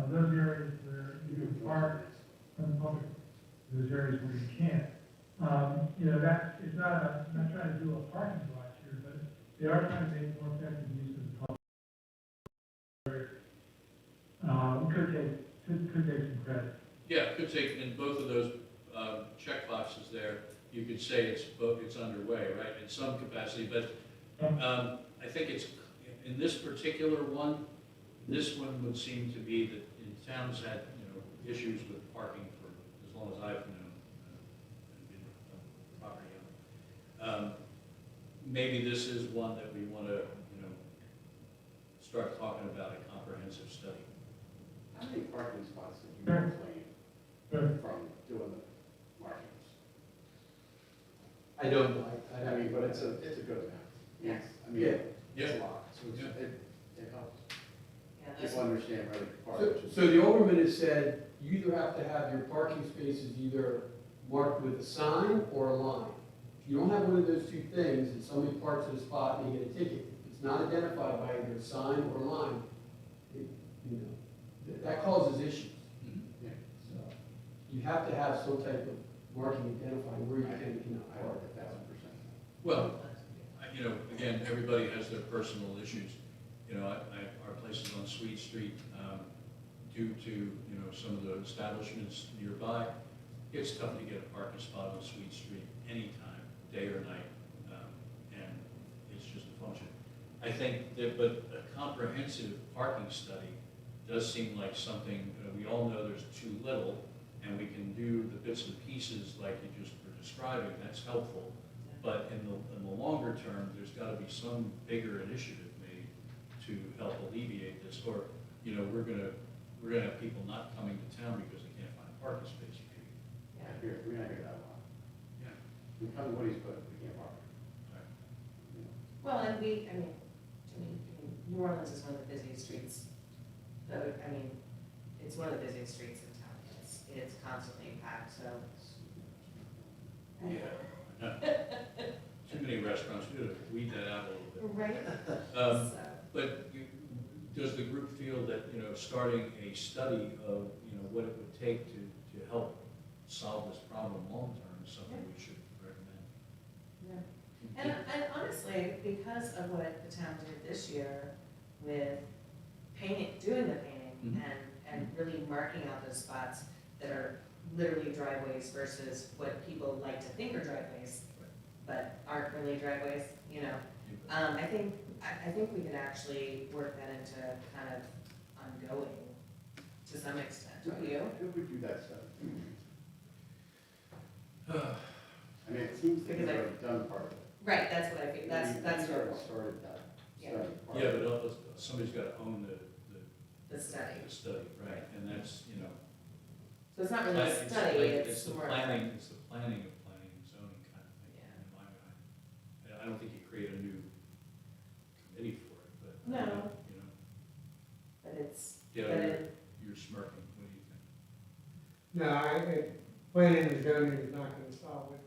those areas where you can park from the public, those areas where you can't. That is not I'm not trying to do a parking garage here, but they are trying to make more effective use of the public. Could take some credit. Yeah, could take, in both of those check boxes there, you could say it's underway, right, in some capacity, but I think it's, in this particular one, this one would seem to be that in towns had, issues with parking for as long as I've known, been a property owner. Maybe this is one that we want to, start talking about a comprehensive study. How many parking spots did you claim from doing the markings? I don't know. I mean, but it's a good amount. Yes. I mean, it's a lot, so Yeah. it helps. Yeah, those, People understand where they park. So the Alderman has said, you either have to have your parking spaces either marked with a sign or a line. If you don't have one of those two things, and somebody parks at a spot and they get a ticket, if it's not identified by either a sign or line, it, you know, that causes issues. Yeah. So, you have to have some type of marking identifying where you can, you know, I park. like 1,000%. Well, you know, again, everybody has their personal issues. You know, our places on Sweet Street, due to, you know, some of the establishments nearby, it's tough to get a parking spot on Sweet Street anytime, day or night, and it's just a function. I think that, but a comprehensive parking study does seem like something, we all know there's too little, and we can do the bits and pieces like you just were describing, that's helpful. But in the longer term, there's gotta be some bigger initiative made to help alleviate this, or, you know, we're gonna have people not coming to town because they can't find a parking space, maybe. Yeah. Here, we're not here that long. Yeah. We come to Woody's, but we can't park. Right. You know. Well, and New Orleans is one of the busiest streets, though, I mean, it's one of the busiest streets in town, it's constantly packed, so. Yeah. Too many restaurants, we gotta weed that out a little bit. Right? Um, So, But does the group feel that, you know, starting a study of, you know, what it would take to help solve this problem long-term is something we should recommend? yeah. And honestly, because of what the town did this year with doing the painting Mhm. and really marking out those spots that are literally driveways versus what people like to think are driveways, but aren't really driveways, you know. I think we could actually work that into kind of ongoing to some extent, don't you? Who would do that stuff? Uh, I mean, it seems that Because you've I- already done part of it. Right, that's what I think, that's You've your already point, started that Yeah. study. part Yeah, of it. but somebody's gotta own the the study. study, right, and that's, you know. So it's not really a it's study, like- it's the more. planning, it's the planning of planning and zoning kind of thing, Yeah. in my mind. And I don't think you create a new committee for it, but. No. You know, But it's, yeah, but it, you're smirking, what do you think? No, planning and zoning is not gonna solve it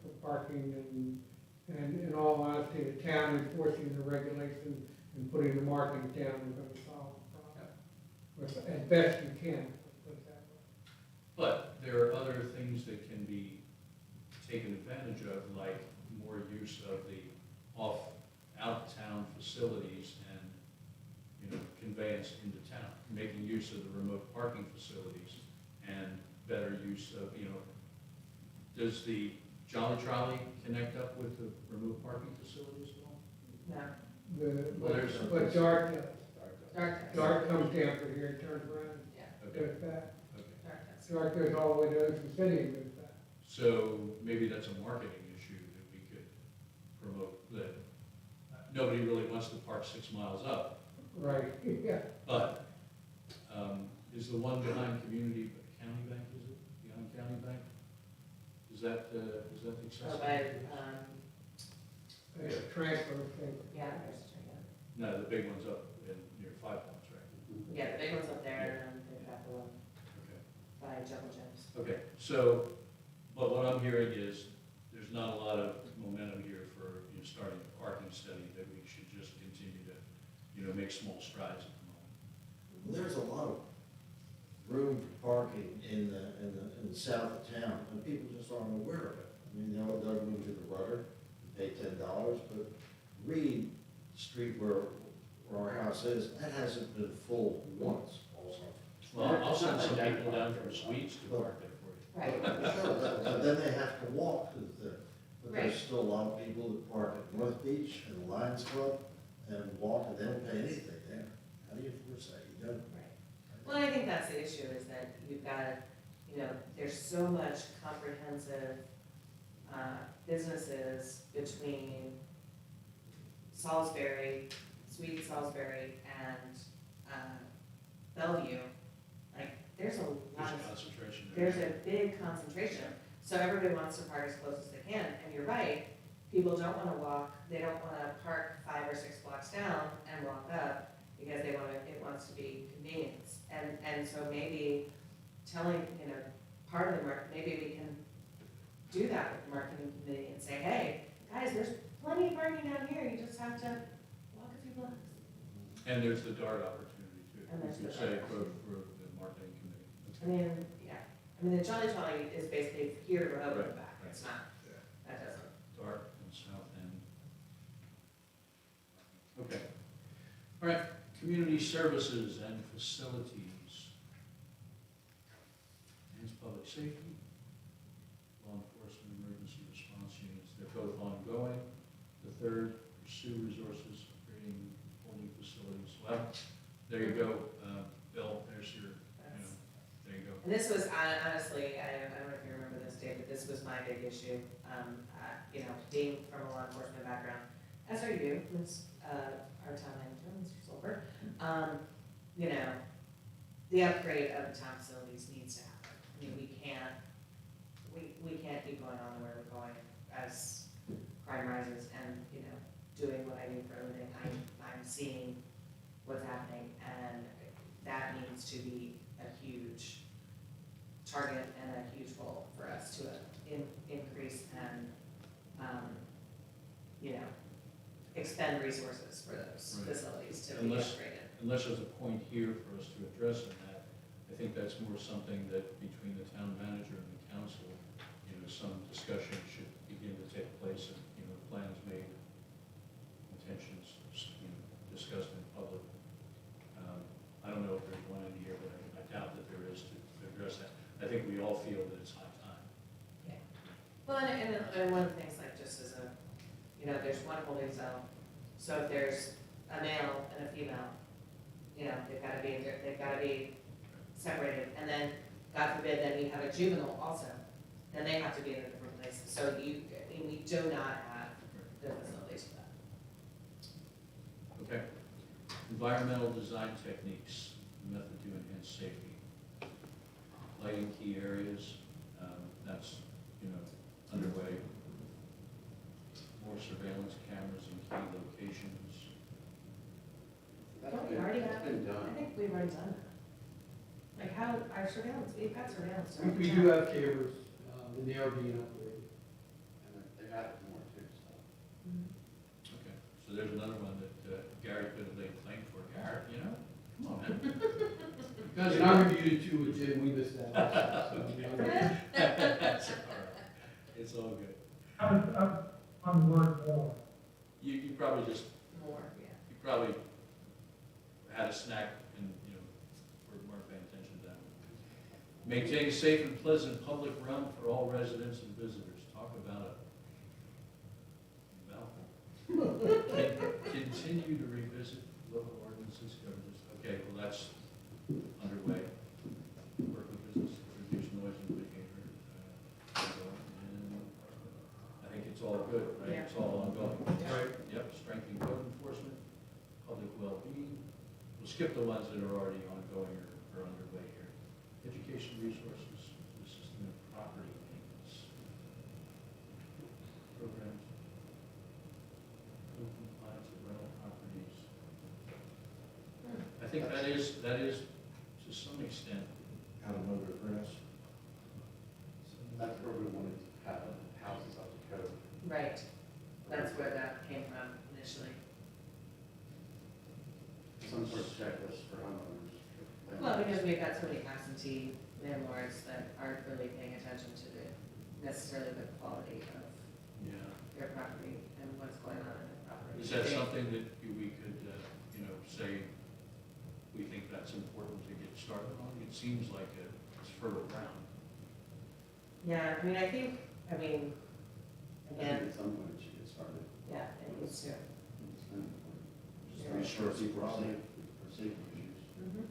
for parking and in all honesty, the town enforcing the regulation and putting the markings down is gonna solve the problem. As best you can, let's put it that way. But there are other things that can be taken advantage of, like more use of the out-of-town facilities and, you know, conveyance into town, making use of the remote parking facilities and better use of, you know, does the Jolly Trolley connect up with the remote parking facilities at all? no, Well, there's- But Dart does. dark. Dart comes down through here, turns around, Yeah, Okay, goes back. okay. dark does. Dart goes all the way to Ocean City and goes back. So maybe that's a marketing issue that we could promote, that nobody really wants to park 6 miles up. Right, yeah. But, is the one behind Community County Bank, is it, behind County Bank? Is that accessible? So by, It's a transfer thing. yeah, there's, No, the big one's up near Five Points, right? yeah, the big one's up there, and then they've got the one Okay. by Jungle Gyms. Okay, so, but what I'm hearing is, there's not a lot of momentum here for, you know, starting a parking study, that we should just continue to, you know, make small strides at the moment. There's a lot of room for parking in the south of town, and people just aren't aware of it. I mean, they'll move to the rudder, pay $10, but Reed Street where our house is, that hasn't been full once also. Well, I'll send some people down from Sweets to park there for you. Right, But then they have to walk to the, but there's Right. still a lot of people that park at North Beach and the Lions Club and walk, and they don't pay anything there. How do you enforce that? You don't. right. Well, I think that's the issue, is that you've got, you know, there's so much comprehensive, businesses between Salisbury, Sweet Salisbury, and, Bellevue. Like, there's a lot There's a of, concentration there. there's a big concentration. So everybody wants to park as close as they can, and you're right, people don't wanna walk, they don't wanna park 5 or 6 blocks down and walk up, because it wants to be convenience. And so maybe telling, you know, part of the market, maybe we can do that with the marketing committee and say, hey, guys, there's plenty of parking down here, you just have to walk a few blocks. And there's the DART opportunity too. And there's You the could say DART for the marketing committee. I mean, yeah, I mean, the Jolly Trolley is basically here to Rehoboth and back, Right, it's not, Yeah. that doesn't. DART and South End. Okay. All right, community services and facilities. Enhance public safety, law enforcement, emergency response units, they're both ongoing. The third, pursue resources, creating holding facilities. Well, there you go, Bill, there's your, there you go. And this was honestly, I don't know if you remember this, Dave, but this was my big issue. You know, being from a law enforcement background, as are you, our town manager, Mr. Silver. You know, the upgrade of the town facilities needs to happen. I mean, we can't keep going on the way we're going as crime rises and, you know, doing what I do for a living. I'm seeing what's happening, and that needs to be a huge target and a huge goal for us to increase and, you know, expend resources for those Right. facilities to be Unless- upgraded. Unless there's a point here for us to address in that, I think that's more something that between the town manager and the council, you know, some discussion should begin to take place and, you know, plans made, intentions, you know, discussed in public. I don't know if there's one in here, but I doubt that there is to address that. I think we all feel that it's high time. Well, and one of the things, like, just as a, you know, there's one holding cell, so if there's a male and a female, you know, they've gotta be separated, and then, God forbid, then you have a juvenile also, then they have to be in a different place, so I mean, we do not have the facilities for that. Okay. Environmental design techniques, method to enhance safety. Lighting key areas, that's, you know, underway. More surveillance cameras in key locations. Don't we already That's have- been I done. think we've already done that. Like, how, our surveillance, we've got surveillance. We do have cameras, and they are being upgraded. And they've added more too, so. Okay, so there's another one that Gary could have laid claim for. Garrett, you know, come on, man. Because and I reviewed it too with Jim, we missed that. So, you know, That's all right. It's all good. I'm the word more. You probably just, More, yeah. you probably had a snack and, you know, weren't paying attention to that. Maintain a safe and pleasant public realm for all residents and visitors. Talk about a mouthful. Continue to revisit local ordinances, governance. Okay, well, that's underway. Work with business to reduce noise and behavior. And I think it's all good, right? Yeah. It's all ongoing. Yeah. Right. Yep, strengthening code enforcement, public well-being. We'll skip the ones that are already ongoing or underway here. Education resources, the system of property maintenance. Programs. Code compliance of rental properties. I think that is to some extent, How to mow their grass. That's where we wanted to have houses up to code. Right, that's where that came from initially. Some sort of checklist for homeowners. Well, because we've got so many absentee landlords that aren't really paying attention to necessarily the quality of yeah. their property and what's going on in their property. Is that something that we could, you know, say, we think that's important to get started on? It seems like it's fertile ground. Yeah, I mean, I think again, at some point it should get started. yeah, it needs to. It's been important. Just to be sure people are safe, for safety issues. Mhm.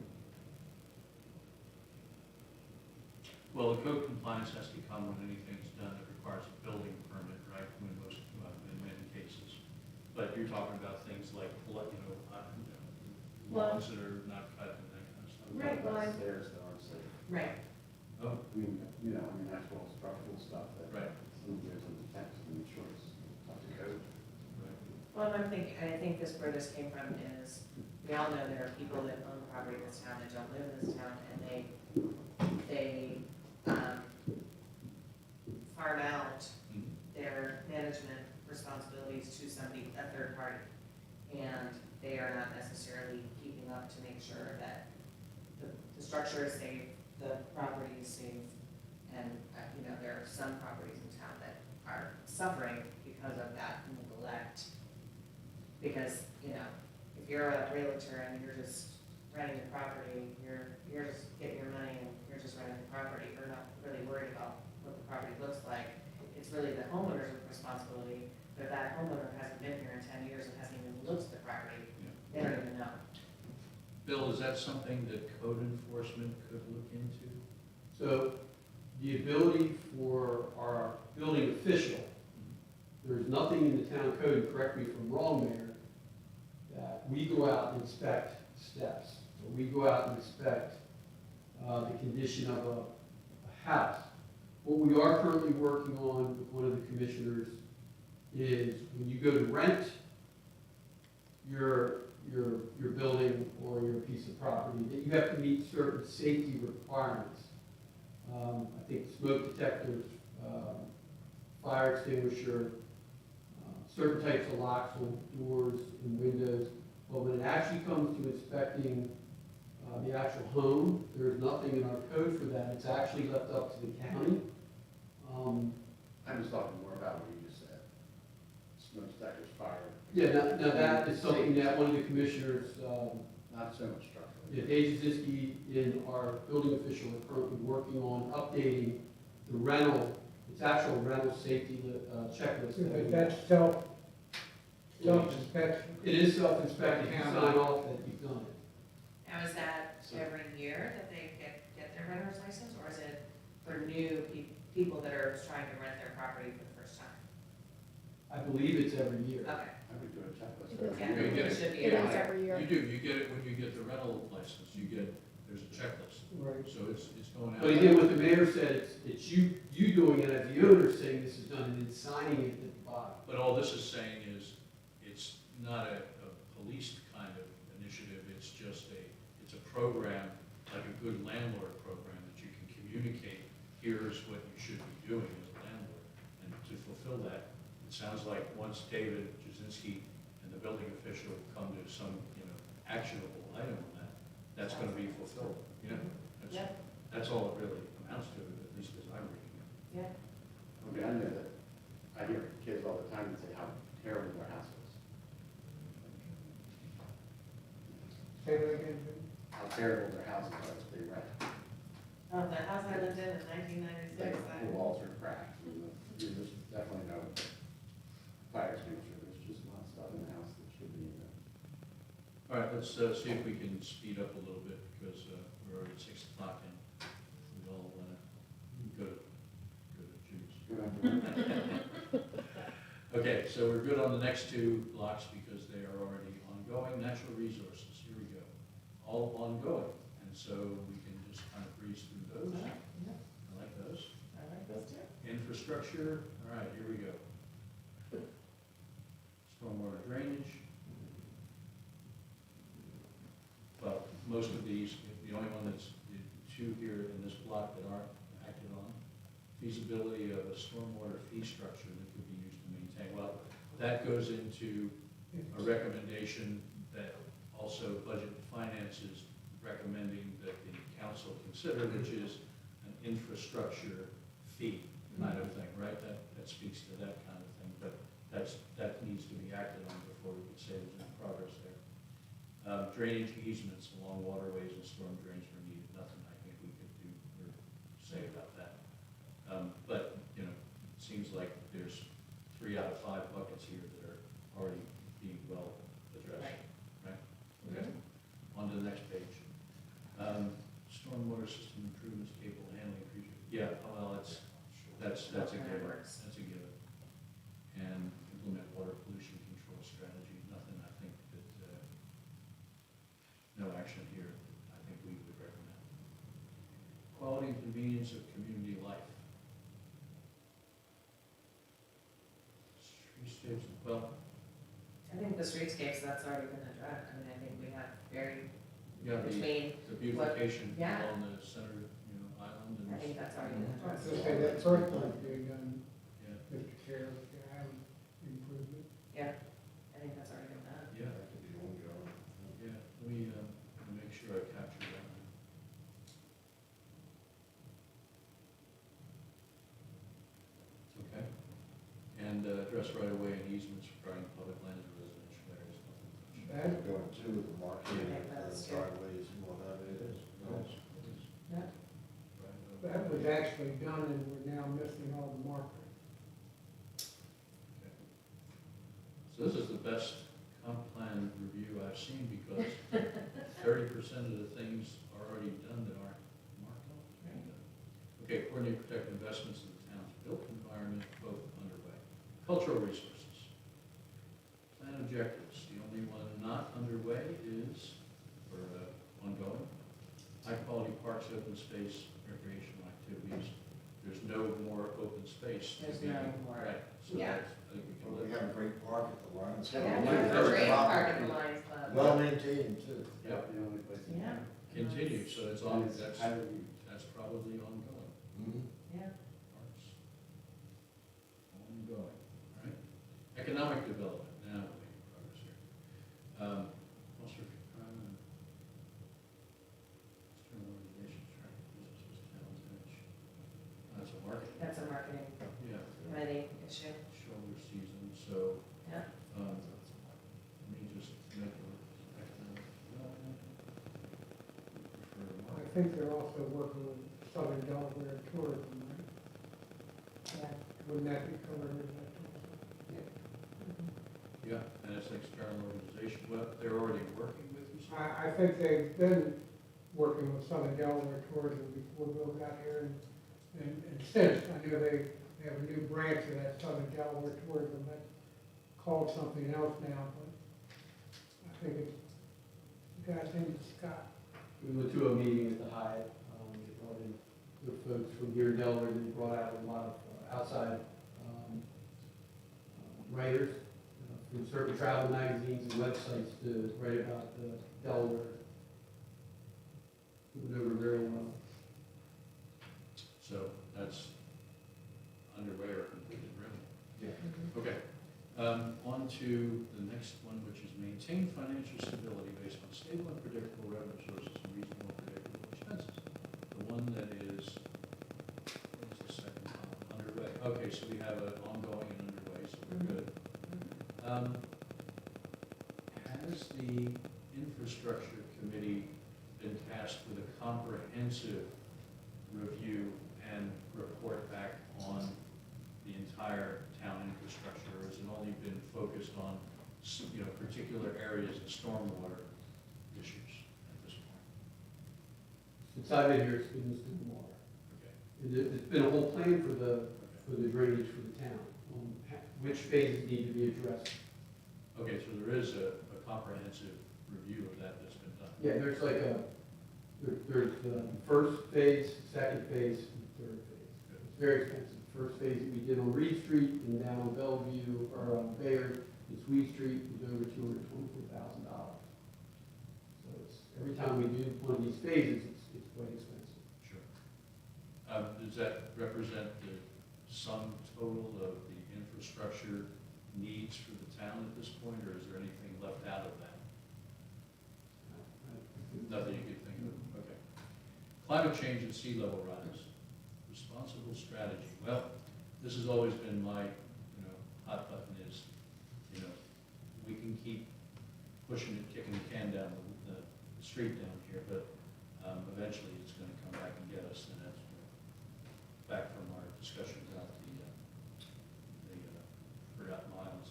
Well, the code compliance has to come when anything's done that requires a building permit, right, in most, in many cases. But you're talking about things like, you know, Well- lawns that are not cut and that kind of stuff. Right, well, I- Stairs that aren't safe. Right, Oh, I mean, actual structural stuff that. right, Some of there's in the text and the shorts, up to code. right. well, I think where this came from is, we all know there are people that own property in this town that don't live in this town, and they farm out responsibilities to somebody, a third party. And they are not necessarily keeping up to make sure that the structure is safe, the property is safe. And, there are some properties in town that are suffering because of that neglect. Because, if you're a realtor and you're just renting the property, you're just getting your money and you're just renting the property, you're not really worried about what the property looks like. It's really the homeowner's responsibility, but if that homeowner hasn't been here in 10 years and hasn't even looked at the property, they don't even know. Bill, is that something that code enforcement could look into? So the ability for our building official, there's nothing in the town code, and correct me if I'm wrong, Mayor, that we go out and inspect steps, or we go out and inspect the condition of a house. What we are currently working on with one of the commissioners is when you go to rent your building or your piece of property, that you have to meet certain safety requirements. I think smoke detectors, fire extinguisher, certain types of locks on doors and windows. But when it actually comes to inspecting the actual home, there is nothing in our code for that. It's actually left up to the county. I'm just talking more about what you just said. Smoke detectors, fire. Yeah, now that is something that one of the commissioners, Not so much structural. yeah, Dave Zazinski and our building official are currently working on updating the rental, its actual rental safety checklist. that we- But that's self-inspection. It is self-inspected, you sign off that you've done it. Now, is that every year that they get their renter's license, or is it for new people that are trying to rent their property for the first time? I believe it's every year. Okay. I would do a checklist. It is. every Yeah, year. You get it it. should be It every is year. every year. You do, you get it when you get the rental license, there's a checklist, Right. so it's going out. But again, what the mayor said, it's you doing it as the owner saying this is done and then signing it at the bottom. But all this is saying is, it's not a policed kind of initiative, it's just it's a program, like a good landlord program, that you can communicate, here's what you should be doing as a landlord. And to fulfill that, it sounds like once David Jazinski and the building official come to some, actionable item on that, that's gonna be fulfilled, That's, Yep. that's all it really amounts to, at least as I'm reading it. Yeah. I mean, I know that, I hear kids all the time that say how terrible their house is. Say that again, Jim. How terrible their houses are that they rent. Oh, the house I lived in 1996, The walls are cracked, and there's definitely no fire extinguisher, there's just a lot of stuff in the house that should be in there. All right, let's see if we can speed up a little bit, because we're already at 6 o'clock and we all want to go to Jude's. Good afternoon. Okay, so we're good on the next two blocks because they are already ongoing. Natural resources, here we go. All ongoing, and so we can just kind of breeze through those. Yeah, I like those. I like those too. Infrastructure, all right, here we go. Stormwater drainage. Well, most of these, the only one that's, the two here in this block that aren't acted on, feasibility of a stormwater fee structure that could be used to maintain. Well, that goes into a recommendation that also Budget and Finance is recommending that the council consider, which is an infrastructure fee kind of thing, right? That speaks to that kind of thing, but that needs to be acted on before we can say there's any progress there. Drainage easements along waterways and storm drains were needed, nothing I think we could do or say about that. But, it seems like there's 3 out of 5 buckets here that are already being well addressed, right? Okay, on to the next page. Stormwater system improvements, cable handling, yeah, well, that's a Okay, that given, works. that's a given. And implement water pollution control strategy, nothing I think that, no action here, I think we would recommend. Quality and convenience of community life. Streetscapes, well, I think the streetscapes, that's already been addressed. I mean, I think we have very, yeah, between, the beautification yeah. on the center, island and. I think that's already been I was addressed. gonna say, that first one's being done, Yeah. Mr. Chair, if you haven't improved access right away and easements regarding public lands or residential areas. That, Going to with the marking, Yeah, the that's good. driveways and what have it is. Yeah. that was actually done and we're now missing all the markers. So this is the best comp plan review I've seen because 30% of the things are already done that aren't marked off. Okay, coordinate, protect investments in the town's built environment, both underway. Cultural resources. Plan objectives, the only one not underway is, or ongoing, high-quality parks, open space, recreational activities. There's no more open space. to There's be- no more. Right, so Yeah. that's, I think we can Well, we live. have a great park at the Lions Club. Yeah, We there's have a great property, park at the Lions Club. Well maintained too. Yep. The only place. in Yeah. town. Continue, so it's And on, it's that's, highly used. that's probably ongoing. Mhm. Yeah. Parks. Ongoing, all right. Economic development, now we're making progress here. Foster, external organizations, track businesses, towns, edge. That's a market, That's a marketing yeah, committee issue. shoulder season, so, Yeah. let me just make a economic development. Prefer I market. think they're also working with Southern Delaware Tourism, right? Yeah. Wouldn't that be covered in that? Yeah, and it's an external organization, well, they're already working with you, so. I think they've been working with Southern Delaware Tourism before Bill got here and since, I know they have a new branch of that Southern Delaware Tourism that's called something else now, but I think it's, the guy's name is Scott. We went to a meeting at the Hyatt, they brought in the folks from here in Delaware, they brought out a lot of outside writers from certain travel magazines and websites to write about Delaware. It went over very well. So that's underway or completed, really. Yeah. Okay. On to the next one, which is maintain financial stability based on stable and predictable revenue sources and reasonable and predictable expenses. The one that is, what is the second column? Underway. Okay, so we have an ongoing and underway, so we're good. Has the infrastructure committee been tasked with a comprehensive review and report back on the entire town infrastructure, or has it only been focused on, particular areas of stormwater issues at this point? Since I've been here, it's been the student water. Okay. It's been a whole plan for the drainage for the town, on which phases need to be addressed. Okay, so there is a comprehensive review of that that's been done. Yeah, there's like there's the first phase, second phase, and third phase. It's very expensive. First phase that we did on Reed Street and down on Bellevue, or on Bayard, it's Weed Street, was over $224,000. So it's, every time we do one of these phases, it's quite expensive. Sure. Does that represent the sum total of the infrastructure needs for the town at this point, or is there anything left out of that? Nothing you could think of, okay. Climate change and sea level rise, responsible strategy. Well, this has always been my, hot button is, we can keep pushing it, kicking the can down the street down here, but eventually it's gonna come back and get us, and that's back from our discussion about the Forgotten Islands.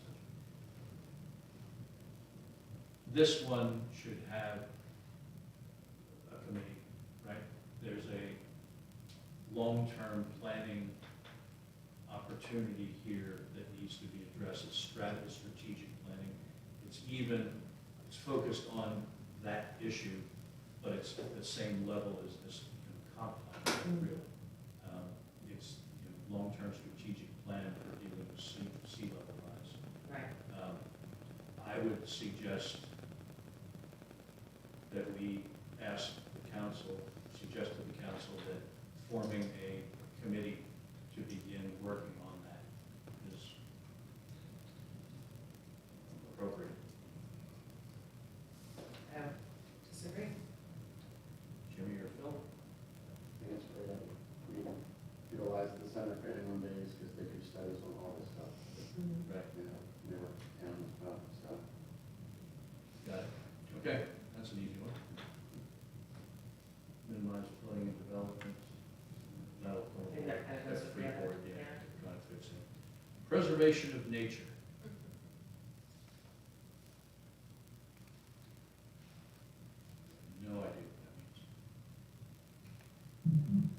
This one should have a committee, right? There's a long-term planning opportunity here that needs to be addressed. It's strategic planning. It's focused on that issue, but it's at the same level as this comp plan, really. It's long-term strategic plan for dealing with sea level rise. Right. I would suggest that we suggest to the council that forming a committee to begin working on that is appropriate. Disagree. Jimmy or Phil? I think it's great. We utilize the center for anyone days because they could study on all this stuff. Right. Okay, that's an easy one. Minimize flooding and development. That'll I think that kind of goes that's with free the other, board, yeah, yeah. it kind of fits in. Preservation of nature. No idea what that means.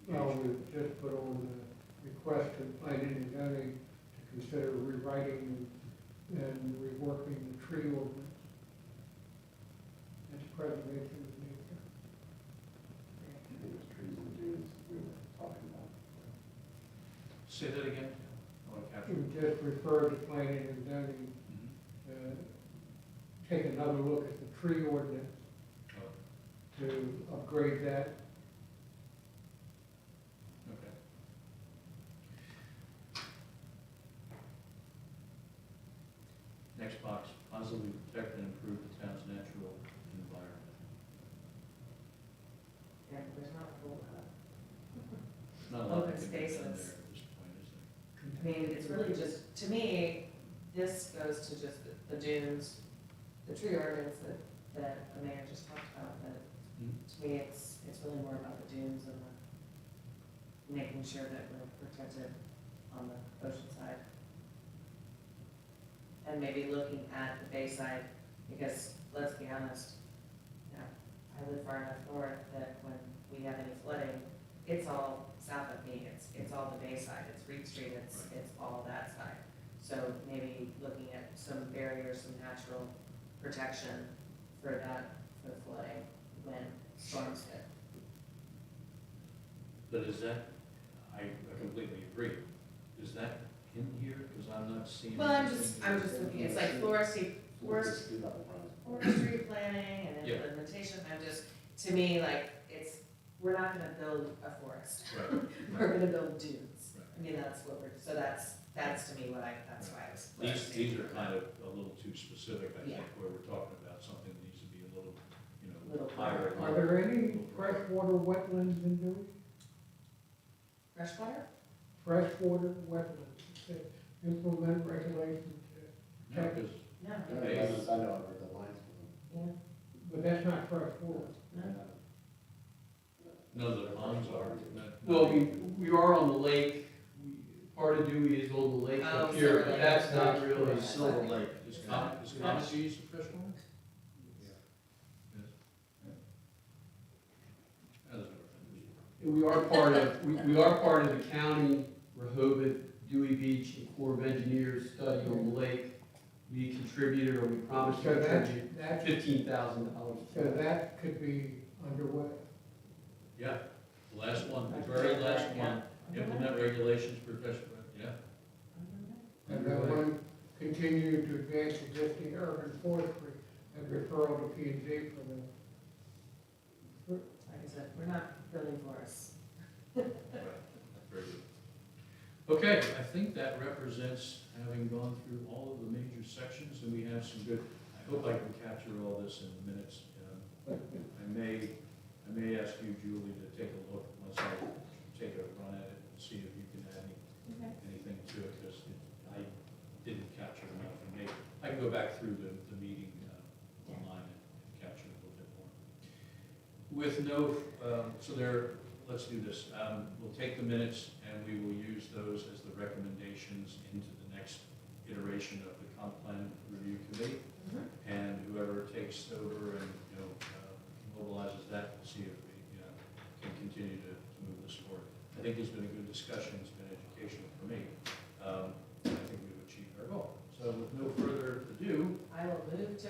Well, we just put on the request to planning and zoning to consider rewriting and reworking the tree ordinance. That's preservation of nature. I think it was trees and dunes we were talking about. Say that again? I want to capture. We just referred to planning and zoning, Mhm. take another look at the tree ordinance Oh, to upgrade that. okay. Next box, positively protect and improve the town's natural environment. Yeah, there's not a whole lot. Not a lot Open of things in there spaces. at this point, is there? I mean, it's really just, to me, this goes to just the dunes, the tree ordinance that the mayor just talked about, but Hmm? to me, it's really more about the dunes and the, making sure that we're protected on the ocean side. And maybe looking at the bayside, because let's be honest, you know, I live far enough north that when we have any flooding, it's all south of me, it's all the bayside, it's Reed Street, it's all that side. So maybe looking at some barriers, some natural protection for that, for flooding when storms hit. But is that, I completely agree, is that in here, because I'm not seeing. Well, I'm anything. just looking, it's like forestry planning and Yeah. implementation, to me, like, we're not gonna build a forest. Right. We're gonna build dunes. Right. I mean, that's what we're, so that's to me that's why I was. These are kind of a little too specific, I think, Yeah. where we're talking about something that needs to be a little, you know, Little higher. Are there any freshwater wetlands in Dewey? Freshwater? Freshwater wetlands, to implement regulations, No, because No. Okay. I know, I've heard the lines for them. Yeah. but that's not freshwater. No. none of the ponds are. not- Well, we are on the lake, part of Dewey is on the lake Oh, up here, Silver but Lake. that's not really. Yeah. Silver Lake. Is Comet used for freshwater? Yes. That doesn't work. And we are part of the county, Rehoboth, Dewey Beach, and Corps of Engineers study on the lake. We contributed, or we promised to So that, contribute that, $15,000. so that could be underway. Yeah, the last one, the very last one, implement regulations for freshwater, yeah. And then one, continue to advance existing urban forestry and referral to P and Z for the, Like I said, we're not building forests. Right, very good. Okay, I think that represents having gone through all of the major sections, and we have some good, I hope I can capture all this in minutes. I may ask you, Julie, to take a look once I take a run at it and see if you can add anything to it, because I didn't capture enough, and maybe, I can go back through the meeting online and capture a little bit more. With no, let's do this. We'll take the minutes and we will use those as the recommendations into the next iteration of the comp plan review committee. And whoever takes over and, mobilizes that, we'll see if we, can continue to move this forward. I think there's been a good discussion, it's been educational for me. I think we've achieved our goal. So with no further ado, I will move to